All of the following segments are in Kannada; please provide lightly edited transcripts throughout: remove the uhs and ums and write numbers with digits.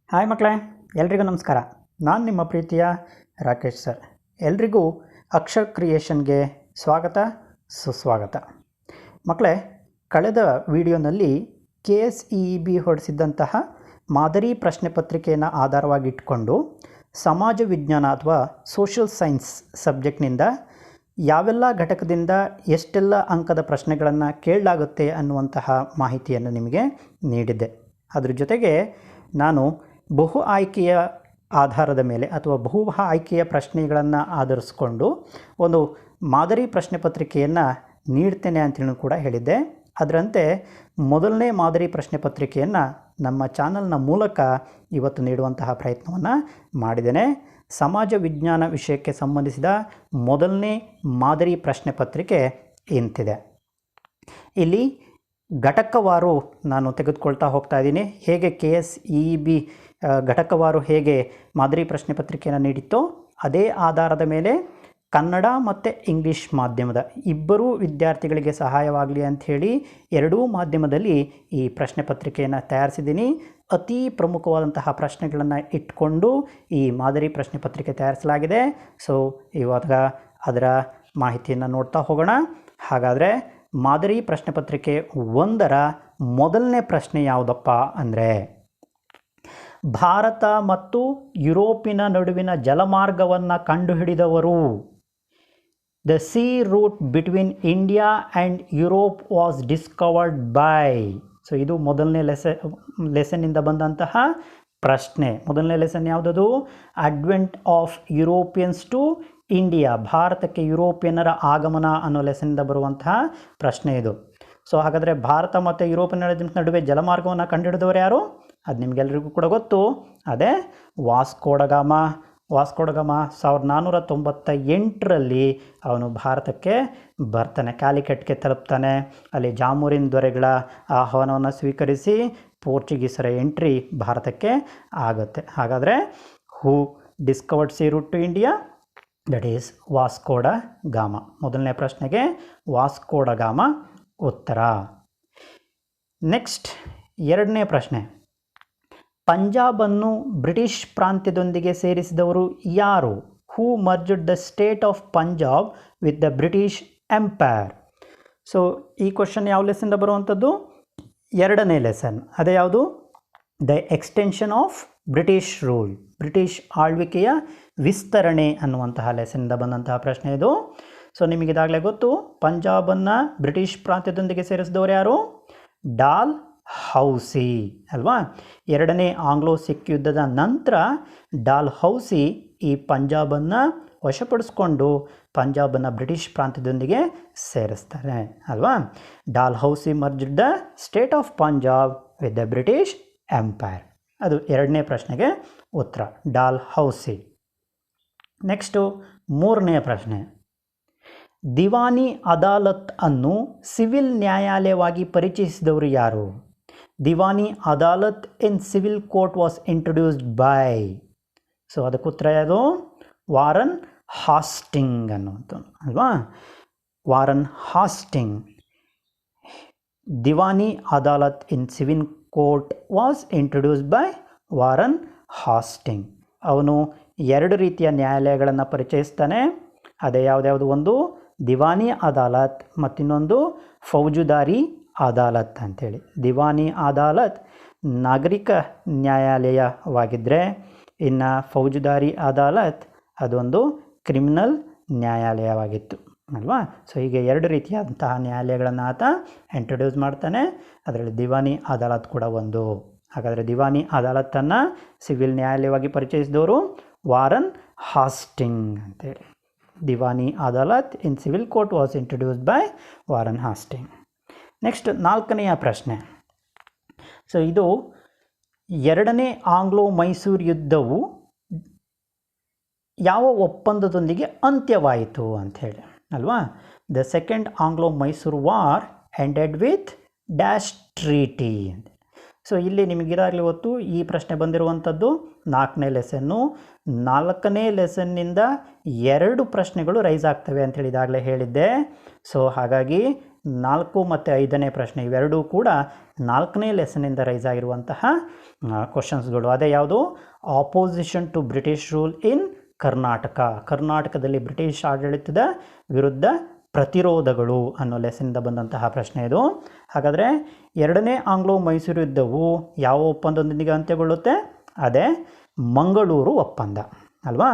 ಹಾಯ್ ಮಕ್ಕಳೇ, ಎಲ್ರಿಗೂ ನಮಸ್ಕಾರ. ನಾನು ನಿಮ್ಮ ಪ್ರೀತಿಯ ರಾಕೇಶ್ ಸರ್. ಎಲ್ರಿಗೂ ಅಕ್ಷರ್ ಕ್ರಿಯೇಷನ್ಗೆ ಸ್ವಾಗತ ಸುಸ್ವಾಗತ. ಮಕ್ಕಳೇ, ಕಳೆದ ವಿಡಿಯೋನಲ್ಲಿ KSEEB ಹೊರಡಿಸಿದ್ದಂತಹ ಮಾದರಿ ಪ್ರಶ್ನೆ ಪತ್ರಿಕೆಯನ್ನು ಆಧಾರವಾಗಿಟ್ಕೊಂಡು ಸಮಾಜ ವಿಜ್ಞಾನ ಅಥವಾ ಸೋಷಿಯಲ್ ಸೈನ್ಸ್ ಸಬ್ಜೆಕ್ಟ್ನಿಂದ ಯಾವೆಲ್ಲ ಘಟಕದಿಂದ ಎಷ್ಟೆಲ್ಲ ಅಂಕದ ಪ್ರಶ್ನೆಗಳನ್ನು ಕೇಳಲಾಗುತ್ತೆ ಅನ್ನುವಂತಹ ಮಾಹಿತಿಯನ್ನು ನಿಮಗೆ ನೀಡಿದ್ದೆ. ಅದರ ಜೊತೆಗೆ ನಾನು ಬಹು ಆಯ್ಕೆಯ ಆಧಾರದ ಮೇಲೆ ಅಥವಾ ಬಹು ಆಯ್ಕೆಯ ಪ್ರಶ್ನೆಗಳನ್ನು ಆಧರಿಸಿಕೊಂಡು ಒಂದು ಮಾದರಿ ಪ್ರಶ್ನೆ ಪತ್ರಿಕೆಯನ್ನು ನೀಡ್ತೇನೆ ಅಂತೇಳಿ ಕೂಡ ಹೇಳಿದ್ದೆ. ಅದರಂತೆ ಮೊದಲನೇ ಮಾದರಿ ಪ್ರಶ್ನೆ ಪತ್ರಿಕೆಯನ್ನು ನಮ್ಮ ಚಾನಲ್ನ ಮೂಲಕ ಇವತ್ತು ನೀಡುವಂತಹ ಪ್ರಯತ್ನವನ್ನು ಮಾಡಿದ್ದೇನೆ. ಸಮಾಜ ವಿಜ್ಞಾನ ವಿಷಯಕ್ಕೆ ಸಂಬಂಧಿಸಿದ ಮೊದಲನೇ ಮಾದರಿ ಪ್ರಶ್ನೆ ಪತ್ರಿಕೆ ಇಂತಿದೆ. ಇಲ್ಲಿ ಘಟಕವಾರು ನಾನು ತೆಗೆದುಕೊಳ್ತಾ ಹೋಗ್ತಾ ಇದ್ದೀನಿ. ಹೇಗೆ KSEEB ಘಟಕವಾರು ಹೇಗೆ ಮಾದರಿ ಪ್ರಶ್ನೆ ಪತ್ರಿಕೆಯನ್ನು ನೀಡಿತ್ತೋ ಅದೇ ಆಧಾರದ ಮೇಲೆ ಕನ್ನಡ ಮತ್ತು ಇಂಗ್ಲೀಷ್ ಮಾಧ್ಯಮದ ಇಬ್ಬರೂ ವಿದ್ಯಾರ್ಥಿಗಳಿಗೆ ಸಹಾಯವಾಗಲಿ ಅಂಥೇಳಿ ಎರಡೂ ಮಾಧ್ಯಮದಲ್ಲಿ ಈ ಪ್ರಶ್ನೆ ಪತ್ರಿಕೆಯನ್ನು ತಯಾರಿಸಿದ್ದೀನಿ. ಅತಿ ಪ್ರಮುಖವಾದಂತಹ ಪ್ರಶ್ನೆಗಳನ್ನು ಇಟ್ಕೊಂಡು ಈ ಮಾದರಿ ಪ್ರಶ್ನೆ ಪತ್ರಿಕೆ ತಯಾರಿಸಲಾಗಿದೆ. ಸೊ ಇವಾಗ ಅದರ ಮಾಹಿತಿಯನ್ನು ನೋಡ್ತಾ ಹೋಗೋಣ. ಹಾಗಾದರೆ ಮಾದರಿ ಪ್ರಶ್ನೆ ಪತ್ರಿಕೆ 1ರ ಮೊದಲನೇ ಪ್ರಶ್ನೆ ಯಾವುದಪ್ಪ ಅಂದರೆ, ಭಾರತ ಮತ್ತು ಯುರೋಪಿನ ನಡುವಿನ ಜಲಮಾರ್ಗವನ್ನು ಕಂಡುಹಿಡಿದವರು. The sea route between India and Europe was discovered by. So ಇದು ಮೊದಲನೇ ಲೆಸನ್ನಿಂದ ಬಂದಂತಹ ಪ್ರಶ್ನೆ. ಮೊದಲನೇ ಲೆಸನ್ ಯಾವುದದು? Advent of Europeans to India, ಭಾರತಕ್ಕೆ ಯುರೋಪಿಯನ್ನರ ಆಗಮನ ಅನ್ನೋ ಲೆಸನ್ನಿಂದ ಬರುವಂತಹ ಪ್ರಶ್ನೆ ಇದು. ಸೊ ಹಾಗಾದರೆ ಭಾರತ ಮತ್ತು ಯುರೋಪಿನ ನಡುವೆ ಜಲಮಾರ್ಗವನ್ನು ಕಂಡುಹಿಡಿದವರು ಯಾರು? ಅದು ನಿಮಗೆಲ್ಲರಿಗೂ ಕೂಡ ಗೊತ್ತು. ಅದೇ ವಾಸ್ಕೋಡಗಾಮ. 1498ರಲ್ಲಿ ಅವನು ಭಾರತಕ್ಕೆ ಬರ್ತಾನೆ, ಕ್ಯಾಲಿಕಟ್ಗೆ ತಲುಪ್ತಾನೆ. ಅಲ್ಲಿ ಜಾಮೂರಿನ್ ದೊರೆಗಳ ಆಹ್ವಾನವನ್ನು ಸ್ವೀಕರಿಸಿ ಪೋರ್ಚುಗೀಸರ ಎಂಟ್ರಿ ಭಾರತಕ್ಕೆ ಆಗುತ್ತೆ. ಹಾಗಾದರೆ who discovered sea route to India? That is Vasco da Gama. ಮೊದಲನೇ ಪ್ರಶ್ನೆಗೆ ವಾಸ್ಕೋಡಗಾಮ ಉತ್ತರ. ನೆಕ್ಸ್ಟ್ ಎರಡನೇ ಪ್ರಶ್ನೆ, ಪಂಜಾಬನ್ನು ಬ್ರಿಟಿಷ್ ಪ್ರಾಂತ್ಯದೊಂದಿಗೆ ಸೇರಿಸಿದವರು ಯಾರು? Who merged the state of Punjab with the British empire? So ಈ ಕ್ವಶನ್ ಯಾವ ಲೆಸನ್ನಿಂದ ಬರುವಂಥದ್ದು? ಎರಡನೇ ಲೆಸನ್. ಅದೇ ಯಾವುದು? The extension of British rule, British ಆಳ್ವಿಕೆಯ ವಿಸ್ತರಣೆ ಅನ್ನುವಂತಹ ಲೆಸನ್ನಿಂದ ಬಂದಂತಹ ಪ್ರಶ್ನೆ ಇದು. ಸೊ ನಿಮಗಿದಾಗಲೇ ಗೊತ್ತು, ಪಂಜಾಬನ್ನು ಬ್ರಿಟಿಷ್ ಪ್ರಾಂತ್ಯದೊಂದಿಗೆ ಸೇರಿಸಿದವರು ಯಾರು? ಡಾಲ್ ಹೌಸಿ ಅಲ್ವಾ? ಎರಡನೇ ಆಂಗ್ಲೋ ಸಿಖ್ ಯುದ್ಧದ ನಂತರ ಡಾಲ್ ಹೌಸಿ ಈ ಪಂಜಾಬನ್ನು ವಶಪಡಿಸ್ಕೊಂಡು ಪಂಜಾಬನ್ನು ಬ್ರಿಟಿಷ್ ಪ್ರಾಂತ್ಯದೊಂದಿಗೆ ಸೇರಿಸ್ತಾರೆ ಅಲ್ವಾ? Dalhousie merged the state of Punjab with the British empire. ಅದು ಎರಡನೇ ಪ್ರಶ್ನೆಗೆ ಉತ್ತರ, ಡಾಲ್ ಹೌಸಿ. ನೆಕ್ಸ್ಟು ಮೂರನೇ ಪ್ರಶ್ನೆ, ದಿವಾನಿ ಅದಾಲತ್ ಅನ್ನು ಸಿವಿಲ್ ನ್ಯಾಯಾಲಯವಾಗಿ ಪರಿಚಯಿಸಿದವರು ಯಾರು? ದಿವಾನಿ ಅದಾಲತ್ in civil court was introduced by. So ಅದಕ್ಕೆ ಉತ್ತರ ಯಾವುದು? ವಾರನ್ ಹಾಸ್ಟಿಂಗ್ ಅನ್ನುವಂಥದ್ದು ಅಲ್ವಾ? Warren Hasting. Diwani Adalat in civil court was introduced by Warren Hasting. ಅವನು ಎರಡು ರೀತಿಯ ನ್ಯಾಯಾಲಯಗಳನ್ನು ಪರಿಚಯಿಸ್ತಾನೆ. ಅದೇ ಯಾವುದ್ಯಾವುದು? ಒಂದು ದಿವಾನಿ ಅದಾಲತ್ ಮತ್ತಿನ್ನೊಂದು ಫೌಜುದಾರಿ ಅದಾಲತ್ ಅಂಥೇಳಿ. ದಿವಾನಿ ಅದಾಲತ್ ನಾಗರಿಕ ನ್ಯಾಯಾಲಯವಾಗಿದ್ದರೆ, ಇನ್ನು ಫೌಜುದಾರಿ ಅದಾಲತ್ ಅದೊಂದು ಕ್ರಿಮಿನಲ್ ನ್ಯಾಯಾಲಯವಾಗಿತ್ತು ಅಲ್ವಾ? ಸೊ ಹೀಗೆ ಎರಡು ರೀತಿಯಾದಂತಹ ನ್ಯಾಯಾಲಯಗಳನ್ನು ಆತ ಇಂಟ್ರೊಡ್ಯೂಸ್ ಮಾಡ್ತಾನೆ. ಅದರಲ್ಲಿ ದಿವಾನಿ ಅದಾಲತ್ ಕೂಡ ಒಂದು. ಹಾಗಾದರೆ ದಿವಾನಿ ಅದಾಲತ್ತನ್ನು ಸಿವಿಲ್ ನ್ಯಾಯಾಲಯವಾಗಿ ಪರಿಚಯಿಸಿದವರು ವಾರನ್ ಹಾಸ್ಟಿಂಗ್ ಅಂತೇಳಿ. ದಿವಾನಿ ಅದಾಲತ್ in civil court was introduced by Warren Hasting. Next ನಾಲ್ಕನೆಯ ಪ್ರಶ್ನೆ. ಸೊ ಇದು ಎರಡನೇ ಆಂಗ್ಲೋ ಮೈಸೂರು ಯುದ್ಧವು ಯಾವ ಒಪ್ಪಂದದೊಂದಿಗೆ ಅಂತ್ಯವಾಯಿತು ಅಂಥೇಳಿ ಅಲ್ವಾ? The second Anglo Mysore war ended with dash treaty ಅಂತ. ಸೊ ಇಲ್ಲಿ ನಿಮಗಿದಾಗಲೇ ಗೊತ್ತು, ಈ ಪ್ರಶ್ನೆ ಬಂದಿರುವಂಥದ್ದು 4ನೇ ಲೆಸನ್ನು. 4ನೇ ಲೆಸನ್ನಿಂದ 2 ಪ್ರಶ್ನೆಗಳು ರೈಸ್ ಆಗ್ತವೆ ಅಂಥೇಳಿ ಇದಾಗಲೇ ಹೇಳಿದ್ದೆ. ಸೊ ಹಾಗಾಗಿ 4 ಮತ್ತು 5ನೇ ಪ್ರಶ್ನೆ ಇವೆರಡೂ ಕೂಡ 4ನೇ ಲೆಸನ್ನಿಂದ ರೈಸ್ ಆಗಿರುವಂತಹ ಕ್ವಶನ್ಸ್ಗಳು. ಅದೇ ಯಾವುದು? Opposition to British rule in Karnataka, ಕರ್ನಾಟಕದಲ್ಲಿ ಬ್ರಿಟಿಷ್ ಆಡಳಿತದ ವಿರುದ್ಧ ಪ್ರತಿರೋಧಗಳು ಅನ್ನೋ ಲೆಸನ್ನಿಂದ ಬಂದಂತಹ ಪ್ರಶ್ನೆ ಇದು. ಹಾಗಾದರೆ ಎರಡನೇ ಆಂಗ್ಲೋ ಮೈಸೂರು ಯುದ್ಧವು ಯಾವ ಒಪ್ಪಂದದೊಂದಿಗೆ ಅಂತ್ಯಗೊಳ್ಳುತ್ತೆ? ಅದೇ ಮಂಗಳೂರು ಒಪ್ಪಂದ ಅಲ್ವಾ?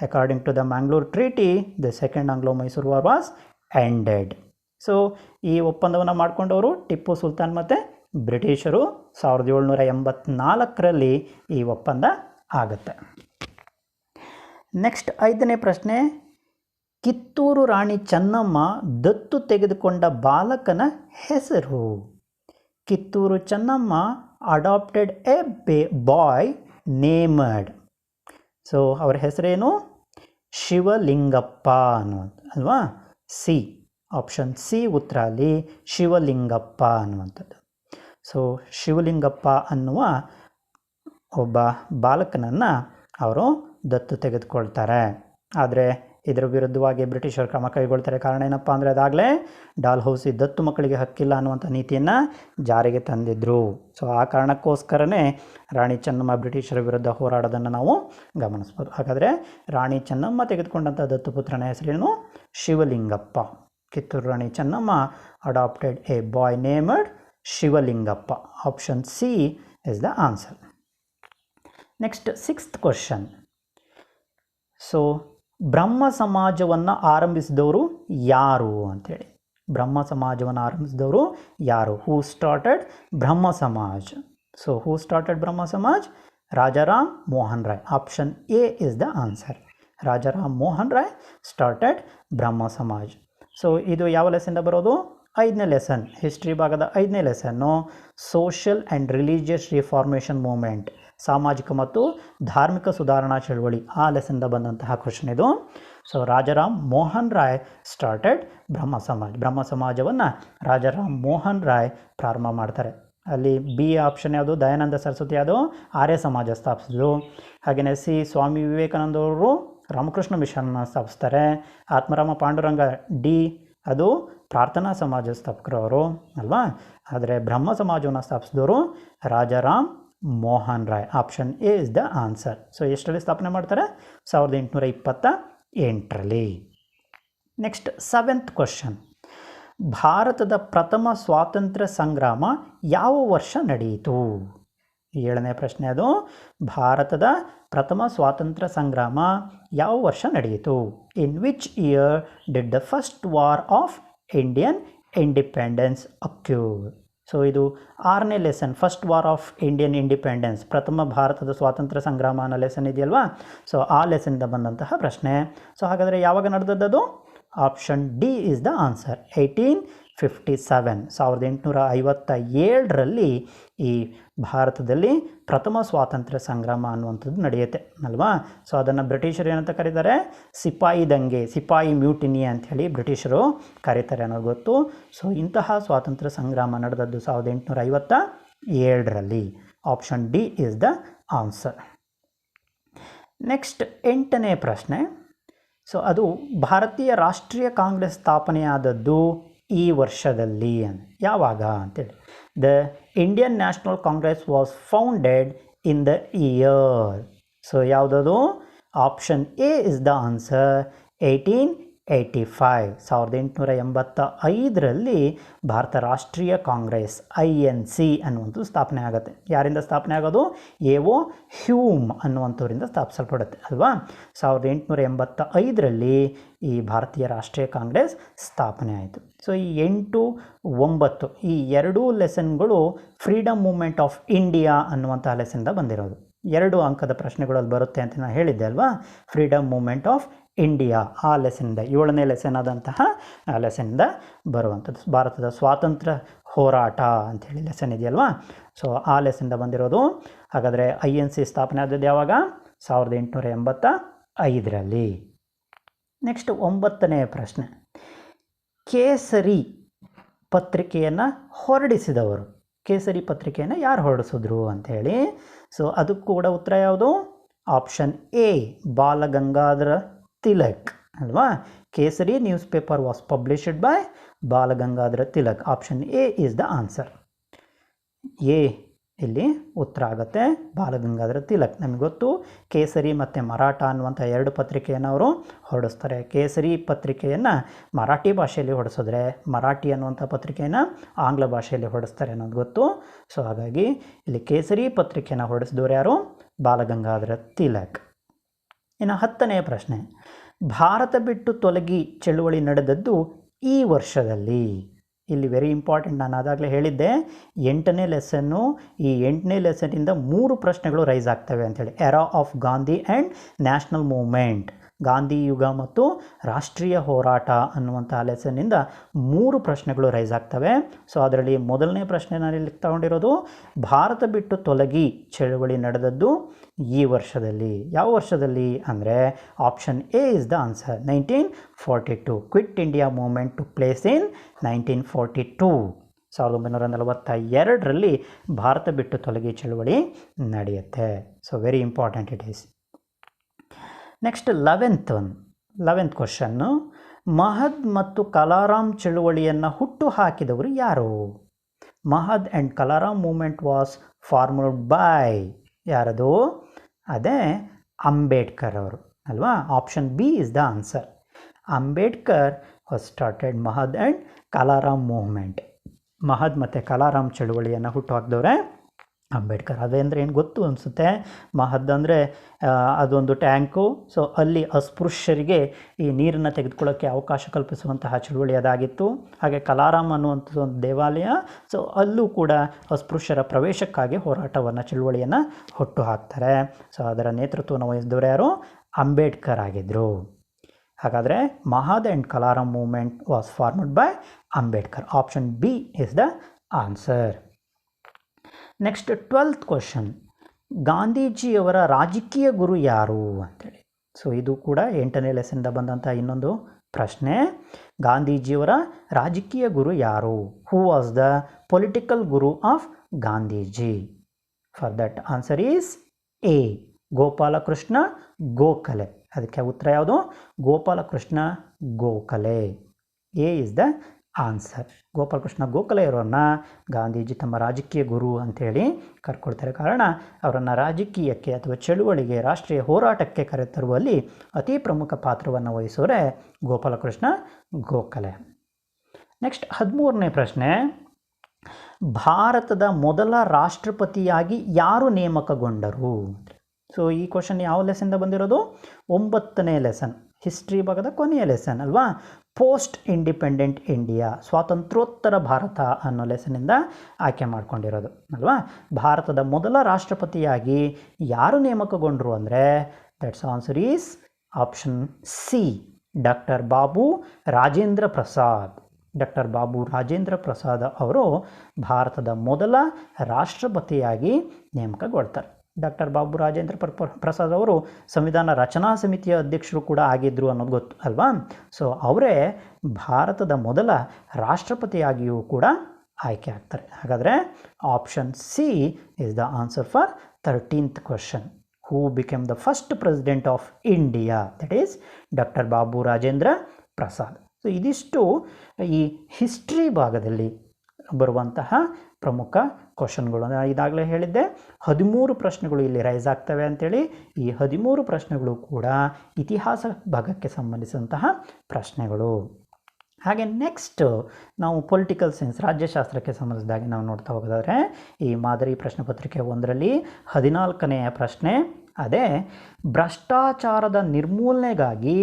According to the Mangalore treaty the second Anglo Mysore war was ended. So ಈ ಒಪ್ಪಂದವನ್ನು ಮಾಡಿಕೊಂಡವರು ಟಿಪ್ಪು ಸುಲ್ತಾನ್ ಮತ್ತು ಬ್ರಿಟಿಷರು. 1784ರಲ್ಲಿ ಈ ಒಪ್ಪಂದ ಆಗುತ್ತೆ. ನೆಕ್ಸ್ಟ್ 5ನೇ ಪ್ರಶ್ನೆ, ಕಿತ್ತೂರು ರಾಣಿ ಚೆನ್ನಮ್ಮ ದತ್ತು ತೆಗೆದುಕೊಂಡ ಬಾಲಕನ ಹೆಸರು? Kittur Chennamma adopted a boy named. So ಅವರ ಹೆಸರೇನು? ಶಿವಲಿಂಗಪ್ಪ ಅನ್ನುವಂಥ ಅಲ್ವಾ? ಸಿ, ಆಪ್ಷನ್ ಸಿ ಉತ್ತರ ಅಲ್ಲಿ ಶಿವಲಿಂಗಪ್ಪ ಅನ್ನುವಂಥದ್ದು. ಸೊ ಶಿವಲಿಂಗಪ್ಪ ಅನ್ನುವ ಒಬ್ಬ ಬಾಲಕನನ್ನು ಅವರು ದತ್ತು ತೆಗೆದುಕೊಳ್ತಾರೆ. ಆದರೆ ಇದರ ವಿರುದ್ಧವಾಗಿ ಬ್ರಿಟಿಷರು ಕ್ರಮ ಕೈಗೊಳ್ತಾರೆ. ಕಾರಣ ಏನಪ್ಪ ಅಂದರೆ ಅದಾಗಲೇ ಡಾಲ್ಹೌಸಿ ದತ್ತು ಮಕ್ಕಳಿಗೆ ಹಕ್ಕಿಲ್ಲ ಅನ್ನುವಂಥ ನೀತಿಯನ್ನು ಜಾರಿಗೆ ತಂದಿದ್ದರು. ಸೊ ಆ ಕಾರಣಕ್ಕೋಸ್ಕರನೇ ರಾಣಿ ಚೆನ್ನಮ್ಮ ಬ್ರಿಟಿಷರ ವಿರುದ್ಧ ಹೋರಾಡೋದನ್ನು ನಾವು ಗಮನಿಸ್ಬೋದು. ಹಾಗಾದರೆ ರಾಣಿ ಚೆನ್ನಮ್ಮ ತೆಗೆದುಕೊಂಡಂಥ ದತ್ತುಪುತ್ರನ ಹೆಸರೇನು? Shivalingappa. Kittur Rani Chennamma adopted a boy named Shivalingappa. Option C is the answer. Next 6th question. So Brahma ಸಮಾಜವನ್ನು ಆರಂಭಿಸಿದವರು ಯಾರು ಅಂತೇಳಿ? ಬ್ರಹ್ಮ ಸಮಾಜವನ್ನು ಆರಂಭಿಸಿದವರು ಯಾರು? Who started Brahma Samaj? So who started Brahma Samaj? Rajaram Mohan Roy. Option A is the answer. Rajaram Mohan Roy started Brahma Samaj. So ಇದು ಯಾವ ಲೆಸನ್ನಿಂದ ಬರೋದು? 5ನೇ ಲೆಸನ್, ಹಿಸ್ಟ್ರಿ ಭಾಗದ 5ನೇ lesson, social and religious reformation movement, ಸಾಮಾಜಿಕ ಮತ್ತು ಧಾರ್ಮಿಕ ಸುಧಾರಣಾ ಚಳವಳಿ, ಆ ಲೆಸನ್ನಿಂದ ಬಂದಂತಹ ಕ್ವಶನ್ ಇದು. So Rajaram Mohan Roy started Brahma Samaj. ಬ್ರಹ್ಮ ಸಮಾಜವನ್ನು ರಾಜಾರಾಮ್ ಮೋಹನ್ ರಾಯ್ ಪ್ರಾರಂಭ ಮಾಡ್ತಾರೆ. ಅಲ್ಲಿ ಬಿ ಆಪ್ಷನ್ ಯಾವುದು? ದಯಾನಂದ ಸರಸ್ವತಿ ಯಾವುದು? ಆರ್ಯ ಸಮಾಜ ಸ್ಥಾಪಿಸಿದ್ರು. ಹಾಗೆಯೇ ಸಿ ಸ್ವಾಮಿ ವಿವೇಕಾನಂದವರು ರಾಮಕೃಷ್ಣ ಮಿಷನ್ನ ಸ್ಥಾಪಿಸ್ತಾರೆ. ಆತ್ಮರಾಮ ಪಾಂಡುರಂಗ ಡಿ ಅದು ಪ್ರಾರ್ಥನಾ ಸಮಾಜ ಸ್ಥಾಪಕರು ಅವರು ಅಲ್ವಾ? ಆದರೆ ಬ್ರಹ್ಮ ಸಮಾಜವನ್ನು ಸ್ಥಾಪಿಸಿದವರು Rajaram Mohan Roy. Option A is the answer. So ಎಷ್ಟರಲ್ಲಿ ಸ್ಥಾಪನೆ ಮಾಡ್ತಾರೆ? 1828ರಲ್ಲಿ. Next 7th question. ಭಾರತದ ಪ್ರಥಮ ಸ್ವಾತಂತ್ರ್ಯ ಸಂಗ್ರಾಮ ಯಾವ ವರ್ಷ ನಡೆಯಿತು? 7ನೇ ಪ್ರಶ್ನೆ ಅದು. ಭಾರತದ ಪ್ರಥಮ ಸ್ವಾತಂತ್ರ್ಯ ಸಂಗ್ರಾಮ ಯಾವ ವರ್ಷ ನಡೆಯಿತು? In which year did the first war of Indian independence occur? So ಇದು 6ನೇ lesson, first war of Indian independence, ಪ್ರಥಮ ಭಾರತದ ಸ್ವಾತಂತ್ರ್ಯ ಸಂಗ್ರಾಮ ಅನ್ನೋ ಲೆಸನ್ ಇದೆಯಲ್ವಾ? ಸೊ ಆ ಲೆಸನ್ನಿಂದ ಬಂದಂತಹ ಪ್ರಶ್ನೆ. ಸೊ ಹಾಗಾದರೆ ಯಾವಾಗ ನಡೆದದ್ದು? Option D is the answer. 1857, 1857ರಲ್ಲಿ ಈ ಭಾರತದಲ್ಲಿ ಪ್ರಥಮ ಸ್ವಾತಂತ್ರ್ಯ ಸಂಗ್ರಾಮ ಅನ್ನುವಂಥದ್ದು ನಡೆಯುತ್ತೆ ಅಲ್ವಾ? ಸೊ ಅದನ್ನು ಬ್ರಿಟಿಷರು ಏನಂತ ಕರೀತಾರೆ? ಸಿಪಾಯಿ ದಂಗೆ, ಸಿಪಾಯಿ ಮ್ಯೂಟಿನಿ ಅಂಥೇಳಿ ಬ್ರಿಟಿಷರು ಕರೀತಾರೆ ಅನ್ನೋದು ಗೊತ್ತು. ಸೊ ಇಂತಹ ಸ್ವಾತಂತ್ರ್ಯ ಸಂಗ್ರಾಮ ನಡೆದದ್ದು 1857ರಲ್ಲಿ. Option D is the answer. Next 8ನೇ ಪ್ರಶ್ನೆ. ಸೊ ಅದು ಭಾರತೀಯ ರಾಷ್ಟ್ರೀಯ ಕಾಂಗ್ರೆಸ್ ಸ್ಥಾಪನೆಯಾದದ್ದು ಈ ವರ್ಷದಲ್ಲಿ ಯಾವಾಗ ಅಂತೇಳಿ? The Indian National Congress was founded in the year. So ಯಾವುದದು? Option A is the answer. 1885, 1885ರಲ್ಲಿ ಭಾರತ ರಾಷ್ಟ್ರೀಯ ಕಾಂಗ್ರೆಸ್ INC ಅನ್ನುವಂಥದ್ದು ಸ್ಥಾಪನೆ ಆಗುತ್ತೆ. ಯಾರಿಂದ ಸ್ಥಾಪನೆ ಆಗೋದು? ಎ.ಒ. ಹ್ಯೂಮ್ ಅನ್ನುವಂಥವರಿಂದ ಸ್ಥಾಪಿಸಲ್ಪಡುತ್ತೆ ಅಲ್ವಾ? 1885ರಲ್ಲಿ ಈ ಭಾರತೀಯ ರಾಷ್ಟ್ರೀಯ ಕಾಂಗ್ರೆಸ್ ಸ್ಥಾಪನೆ ಆಯಿತು. ಸೊ ಈ 8, 9 ಈ ಎರಡೂ ಲೆಸನ್ಗಳು ಫ್ರೀಡಮ್ ಮೂವ್ಮೆಂಟ್ ಆಫ್ ಇಂಡಿಯಾ ಅನ್ನುವಂಥ ಲೆಸನ್ನಿಂದ ಬಂದಿರೋದು. 2 ಅಂಕದ ಪ್ರಶ್ನೆಗಳಲ್ಲಿ ಬರುತ್ತೆ ಅಂತ ನಾನು ಹೇಳಿದ್ದೆ ಅಲ್ವಾ? ಫ್ರೀಡಮ್ ಮೂವ್ಮೆಂಟ್ ಆಫ್ ಇಂಡಿಯಾ ಆ ಲೆಸನ್ನಿಂದ, 7ನೇ ಲೆಸನ್ ಆದಂತಹ ಆ ಲೆಸನ್ನಿಂದ ಬರುವಂಥದ್ದು. ಭಾರತದ ಸ್ವಾತಂತ್ರ್ಯ ಹೋರಾಟ ಅಂಥೇಳಿ ಲೆಸನ್ ಇದೆಯಲ್ವಾ? ಸೊ ಆ ಲೆಸನ್ನಿಂದ ಬಂದಿರೋದು. ಹಾಗಾದರೆ INC ಸ್ಥಾಪನೆ ಆದದ್ದು ಯಾವಾಗ? 1885ರಲ್ಲಿ. ನೆಕ್ಸ್ಟ್ 9ನೇ ಪ್ರಶ್ನೆ. ಕೇಸರಿ ಪತ್ರಿಕೆಯನ್ನು ಹೊರಡಿಸಿದವರು, ಕೇಸರಿ ಪತ್ರಿಕೆಯನ್ನು ಯಾರು ಹೊರಡಿಸಿದ್ರು ಅಂಥೇಳಿ? ಸೊ ಅದಕ್ಕೂ ಕೂಡ ಉತ್ತರ ಯಾವುದು? ಆಪ್ಷನ್ ಎ ಬಾಲಗಂಗಾಧರ ತಿಲಕ್ ಅಲ್ವಾ? Kesari news paper was published by Balagangadhara Tilak. Option A is the answer. A ಇಲ್ಲಿ ಉತ್ತರ ಆಗುತ್ತೆ, ಬಾಲಗಂಗಾಧರ ತಿಲಕ್. ನಮಗೆ ಗೊತ್ತು ಕೇಸರಿ ಮತ್ತು ಮರಾಠ ಅನ್ನುವಂಥ ಎರಡು ಪತ್ರಿಕೆಯನ್ನು ಅವರು ಹೊರಡಿಸ್ತಾರೆ. ಕೇಸರಿ ಪತ್ರಿಕೆಯನ್ನು ಮರಾಠಿ ಭಾಷೆಯಲ್ಲಿ ಹೊರಡಿಸಿದ್ರೆ ಮರಾಠಿ ಅನ್ನುವಂಥ ಪತ್ರಿಕೆಯನ್ನು ಆಂಗ್ಲ ಭಾಷೆಯಲ್ಲಿ ಹೊರಡಿಸ್ತಾರೆ ಅನ್ನೋದು ಗೊತ್ತು. ಸೊ ಹಾಗಾಗಿ ಇಲ್ಲಿ ಕೇಸರಿ ಪತ್ರಿಕೆಯನ್ನು ಹೊರಡಿಸಿದವರು ಯಾರು? ಬಾಲಗಂಗಾಧರ ತಿಲಕ್. ಇನ್ನು 10ನೇ ಪ್ರಶ್ನೆ, ಭಾರತ ಬಿಟ್ಟು ತೊಲಗಿ ಚಳುವಳಿ ನಡೆದದ್ದು ಈ ವರ್ಷದಲ್ಲಿ. ಇಲ್ಲಿ ವೆರಿ ಇಂಪಾರ್ಟೆಂಟ್, ನಾನು ಅದಾಗಲೇ ಹೇಳಿದ್ದೆ 8ನೇ ಲೆಸನ್ನು. ಈ 8ನೇ ಲೆಸನ್ನಿಂದ 3 ಪ್ರಶ್ನೆಗಳು ರೈಸ್ ಆಗ್ತವೆ ಅಂಥೇಳಿ. Era of Gandhi and national movement, Gandhi ಯುಗ ಮತ್ತು ರಾಷ್ಟ್ರೀಯ ಹೋರಾಟ ಅನ್ನುವಂಥ ಲೆಸನ್ನಿಂದ 3 ಪ್ರಶ್ನೆಗಳು ರೈಸ್ ಆಗ್ತವೆ. ಸೊ ಅದರಲ್ಲಿ ಮೊದಲನೇ ಪ್ರಶ್ನೆ ನಾನು ಇಲ್ಲಿ ತಗೊಂಡಿರೋದು, ಭಾರತ ಬಿಟ್ಟು ತೊಲಗಿ ಚಳುವಳಿ ನಡೆದದ್ದು ಈ ವರ್ಷದಲ್ಲಿ. ಯಾವ ವರ್ಷದಲ್ಲಿ ಅಂದರೆ option A is the answer, 1942. Quit India movement took place in 1942. 1942ರಲ್ಲಿ ಭಾರತ ಬಿಟ್ಟು ತೊಲಗಿ ಚಳುವಳಿ ನಡೆಯುತ್ತೆ. So very important it is. Next 11th question, Mahad ಮತ್ತು ಕಲಾರಾಮ್ ಚಳುವಳಿಯನ್ನು ಹುಟ್ಟು ಹಾಕಿದವರು ಯಾರು? Mahad and Kalaram movement was formed by ಯಾರದು? ಅದೇ ಅಂಬೇಡ್ಕರ್ ಅವರು ಅಲ್ವಾ. Option B is the answer. Ambedkar was started Mahad and Kalaram movement. Mahad ಮತ್ತು ಕಲಾರಾಮ್ ಚಳುವಳಿಯನ್ನು ಹುಟ್ಟು ಹಾಕಿದವ್ರೆ ಅಂಬೇಡ್ಕರ್. ಅದೇ ಅಂದರೆ ಏನು ಗೊತ್ತು ಅನಿಸುತ್ತೆ. ಮಹದ್ ಅಂದರೆ ಅದೊಂದು ಟ್ಯಾಂಕು. ಸೊ ಅಲ್ಲಿ ಅಸ್ಪೃಶ್ಯರಿಗೆ ಈ ನೀರನ್ನು ತೆಗೆದುಕೊಳ್ಳೋಕ್ಕೆ ಅವಕಾಶ ಕಲ್ಪಿಸುವಂತಹ ಚಳುವಳಿ ಅದಾಗಿತ್ತು. ಹಾಗೆ ಕಲಾರಾಮ್ ಅನ್ನುವಂಥ ಒಂದು ದೇವಾಲಯ. ಸೊ ಅಲ್ಲೂ ಕೂಡ ಅಸ್ಪೃಶ್ಯರ ಪ್ರವೇಶಕ್ಕಾಗಿ ಹೋರಾಟವನ್ನು ಚಳುವಳಿಯನ್ನು ಹುಟ್ಟು ಹಾಕ್ತಾರೆ. ಸೊ ಅದರ ನೇತೃತ್ವವನ್ನು ವಹಿಸಿದವರು ಯಾರು? ಅಂಬೇಡ್ಕರ್ ಆಗಿದ್ದರು. ಹಾಗಾದರೆ Mahad and Kalaram movement was formed by Ambedkar. Option B is the answer. Next 12th question, ಗಾಂಧೀಜಿಯವರ ರಾಜಕೀಯ ಗುರು ಯಾರು ಅಂತೇಳಿ. ಸೊ ಇದು ಕೂಡ 8ನೇ ಲೆಸನ್ನಿಂದ ಬಂದಂಥ ಇನ್ನೊಂದು ಪ್ರಶ್ನೆ. ಗಾಂಧೀಜಿಯವರ ರಾಜಕೀಯ ಗುರು ಯಾರು? Who was the political Guru of Gandhiji? For that answer is A, Gopalakrishna Gokhale. ಅದಕ್ಕೆ ಉತ್ತರ ಯಾವುದು? Gopalakrishna Gokhale. A is the answer. Gopalakrishna Gokhale ಅವರನ್ನು ಗಾಂಧೀಜಿ ತಮ್ಮ ರಾಜಕೀಯ ಗುರು ಅಂಥೇಳಿ ಕರ್ಕೊಳ್ತಾರೆ. ಕಾರಣ ಅವರನ್ನು ರಾಜಕೀಯಕ್ಕೆ ಅಥವಾ ಚಳುವಳಿಗೆ, ರಾಷ್ಟ್ರೀಯ ಹೋರಾಟಕ್ಕೆ ಕರೆತರುವಲ್ಲಿ ಅತಿ ಪ್ರಮುಖ ಪಾತ್ರವನ್ನು ವಹಿಸೋರೆ ಗೋಪಾಲಕೃಷ್ಣ ಗೋಖಲೆ. ನೆಕ್ಸ್ಟ್ 13ನೇ ಪ್ರಶ್ನೆ, ಭಾರತದ ಮೊದಲ ರಾಷ್ಟ್ರಪತಿಯಾಗಿ ಯಾರು ನೇಮಕಗೊಂಡರು? ಸೊ ಈ ಕ್ವಶನ್ ಯಾವ ಲೆಸನ್ನಿಂದ ಬಂದಿರೋದು? 9ನೇ ಲೆಸನ್, ಹಿಸ್ಟ್ರಿ ಭಾಗದ ಕೊನೆಯ ಲೆಸನ್ ಅಲ್ವಾ. ಪೋಸ್ಟ್ ಇಂಡಿಪೆಂಡೆಂಟ್ ಇಂಡಿಯಾ, ಸ್ವಾತಂತ್ರ್ಯೋತ್ತರ ಭಾರತ ಅನ್ನೋ ಲೆಸನ್ನಿಂದ ಆಯ್ಕೆ ಮಾಡ್ಕೊಂಡಿರೋದು ಅಲ್ವಾ. ಭಾರತದ ಮೊದಲ ರಾಷ್ಟ್ರಪತಿಯಾಗಿ ಯಾರು ನೇಮಕಗೊಂಡರು ಅಂದರೆ that's answer is option C, doctor Babu Rajendra Prasad. Doctor Babu Rajendra Prasad ಅವರು ಭಾರತದ ಮೊದಲ ರಾಷ್ಟ್ರಪತಿಯಾಗಿ ನೇಮಕಗೊಳ್ತಾರೆ. ಡಾಕ್ಟರ್ ಬಾಬು ರಾಜೇಂದ್ರ ಪ್ರಸಾದ್ ಅವರು ಸಂವಿಧಾನ ರಚನಾ ಸಮಿತಿಯ ಅಧ್ಯಕ್ಷರು ಕೂಡ ಆಗಿದ್ದರು ಅನ್ನೋದು ಗೊತ್ತು ಅಲ್ವಾ. ಸೊ ಅವರೇ ಭಾರತದ ಮೊದಲ ರಾಷ್ಟ್ರಪತಿಯಾಗಿಯೂ ಕೂಡ ಆಯ್ಕೆ ಆಗ್ತಾರೆ. ಹಾಗಾದರೆ option C is the answer for 13th question. Who became the first president of India? That is doctor Babu Rajendra Prasad. So ಇದಿಷ್ಟು ಈ ಹಿಸ್ಟ್ರಿ ಭಾಗದಲ್ಲಿ ಬರುವಂತಹ ಪ್ರಮುಖ ಕ್ವಶನ್ಗಳು. ನಾನು ಇದಾಗಲೇ ಹೇಳಿದ್ದೆ 13 ಪ್ರಶ್ನೆಗಳು ಇಲ್ಲಿ ರೈಸ್ ಆಗ್ತವೆ ಅಂಥೇಳಿ. ಈ 13 ಪ್ರಶ್ನೆಗಳು ಕೂಡ ಇತಿಹಾಸ ಭಾಗಕ್ಕೆ ಸಂಬಂಧಿಸಿದಂತಹ ಪ್ರಶ್ನೆಗಳು. ಹಾಗೆ ನೆಕ್ಸ್ಟ್ ನಾವು ಪೊಲಿಟಿಕಲ್ ಸೈನ್ಸ್, ರಾಜ್ಯಶಾಸ್ತ್ರಕ್ಕೆ ಸಂಬಂಧಿಸಿದಾಗಿ ನಾವು ನೋಡ್ತಾ ಹೋಗೋದಾದರೆ ಈ ಮಾದರಿ ಪ್ರಶ್ನೆ ಪತ್ರಿಕೆ 1ರಲ್ಲಿ 14ನೇ ಪ್ರಶ್ನೆ, ಅದೇ ಭ್ರಷ್ಟಾಚಾರದ ನಿರ್ಮೂಲನೆಗಾಗಿ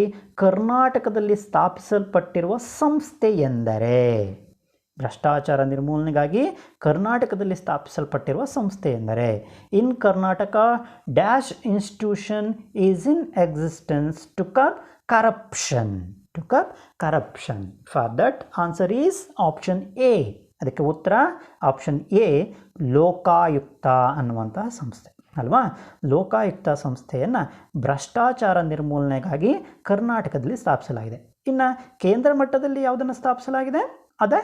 ಕರ್ನಾಟಕದಲ್ಲಿ ಸ್ಥಾಪಿಸಲ್ಪಟ್ಟಿರುವ ಸಂಸ್ಥೆ ಎಂದರೆ? ಭ್ರಷ್ಟಾಚಾರ ನಿರ್ಮೂಲನೆಗಾಗಿ ಕರ್ನಾಟಕದಲ್ಲಿ ಸ್ಥಾಪಿಸಲ್ಪಟ್ಟಿರುವ ಸಂಸ್ಥೆ ಎಂದರೆ? In Karnataka dash institution is in existence to curb corruption. For that answer is option A. ಅದಕ್ಕೆ ಉತ್ತರ ಆಪ್ಷನ್ ಎ, ಲೋಕಾಯುಕ್ತ ಅನ್ನುವಂತಹ ಸಂಸ್ಥೆ ಅಲ್ವಾ. ಲೋಕಾಯುಕ್ತ ಸಂಸ್ಥೆಯನ್ನು ಭ್ರಷ್ಟಾಚಾರ ನಿರ್ಮೂಲನೆಗಾಗಿ ಕರ್ನಾಟಕದಲ್ಲಿ ಸ್ಥಾಪಿಸಲಾಗಿದೆ. ಇನ್ನು ಕೇಂದ್ರ ಮಟ್ಟದಲ್ಲಿ ಯಾವುದನ್ನು ಸ್ಥಾಪಿಸಲಾಗಿದೆ? ಅದೇ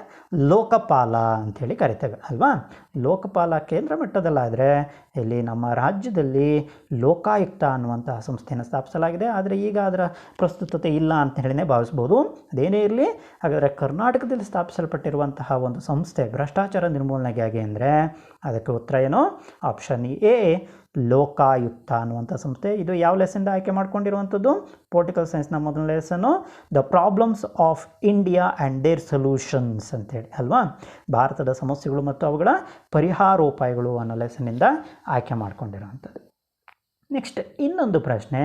ಲೋಕಪಾಲ ಅಂಥೇಳಿ ಕರಿತೇವೆ ಅಲ್ವಾ. ಲೋಕಪಾಲ ಕೇಂದ್ರ ಮಟ್ಟದಲ್ಲಾದರೆ ಇಲ್ಲಿ ನಮ್ಮ ರಾಜ್ಯದಲ್ಲಿ ಲೋಕಾಯುಕ್ತ ಅನ್ನುವಂತಹ ಸಂಸ್ಥೆಯನ್ನು ಸ್ಥಾಪಿಸಲಾಗಿದೆ. ಆದರೆ ಈಗ ಅದರ ಪ್ರಸ್ತುತತೆ ಇಲ್ಲ ಅಂತ ಹೇಳಿನೇ ಭಾವಿಸ್ಬೋದು. ಅದೇನೇ ಇರಲಿ, ಹಾಗಾದರೆ ಕರ್ನಾಟಕದಲ್ಲಿ ಸ್ಥಾಪಿಸಲ್ಪಟ್ಟಿರುವಂತಹ ಒಂದು ಸಂಸ್ಥೆ ಭ್ರಷ್ಟಾಚಾರ ನಿರ್ಮೂಲನೆಗಾಗಿ ಅಂದರೆ ಅದಕ್ಕೆ ಉತ್ತರ ಏನು? ಆಪ್ಷನ್ ಎ ಲೋಕಾಯುಕ್ತ ಅನ್ನುವಂಥ ಸಂಸ್ಥೆ. ಇದು ಯಾವ ಲೆಸನ್ದ ಆಯ್ಕೆ ಮಾಡ್ಕೊಂಡಿರುವಂಥದ್ದು? ಪೊಲಿಟಿಕಲ್ ಸೈನ್ಸ್ನ ಮೊದಲನೇ lesson the problems of India and their solutions ಅಂತೇಳಿ ಅಲ್ವಾ. ಭಾರತದ ಸಮಸ್ಯೆಗಳು ಮತ್ತು ಅವುಗಳ ಪರಿಹಾರೋಪಾಯಗಳು ಅನ್ನೋ ಲೆಸನ್ನಿಂದ ಆಯ್ಕೆ ಮಾಡ್ಕೊಂಡಿರುವಂಥದ್ದು. ನೆಕ್ಸ್ಟ್ ಇನ್ನೊಂದು ಪ್ರಶ್ನೆ,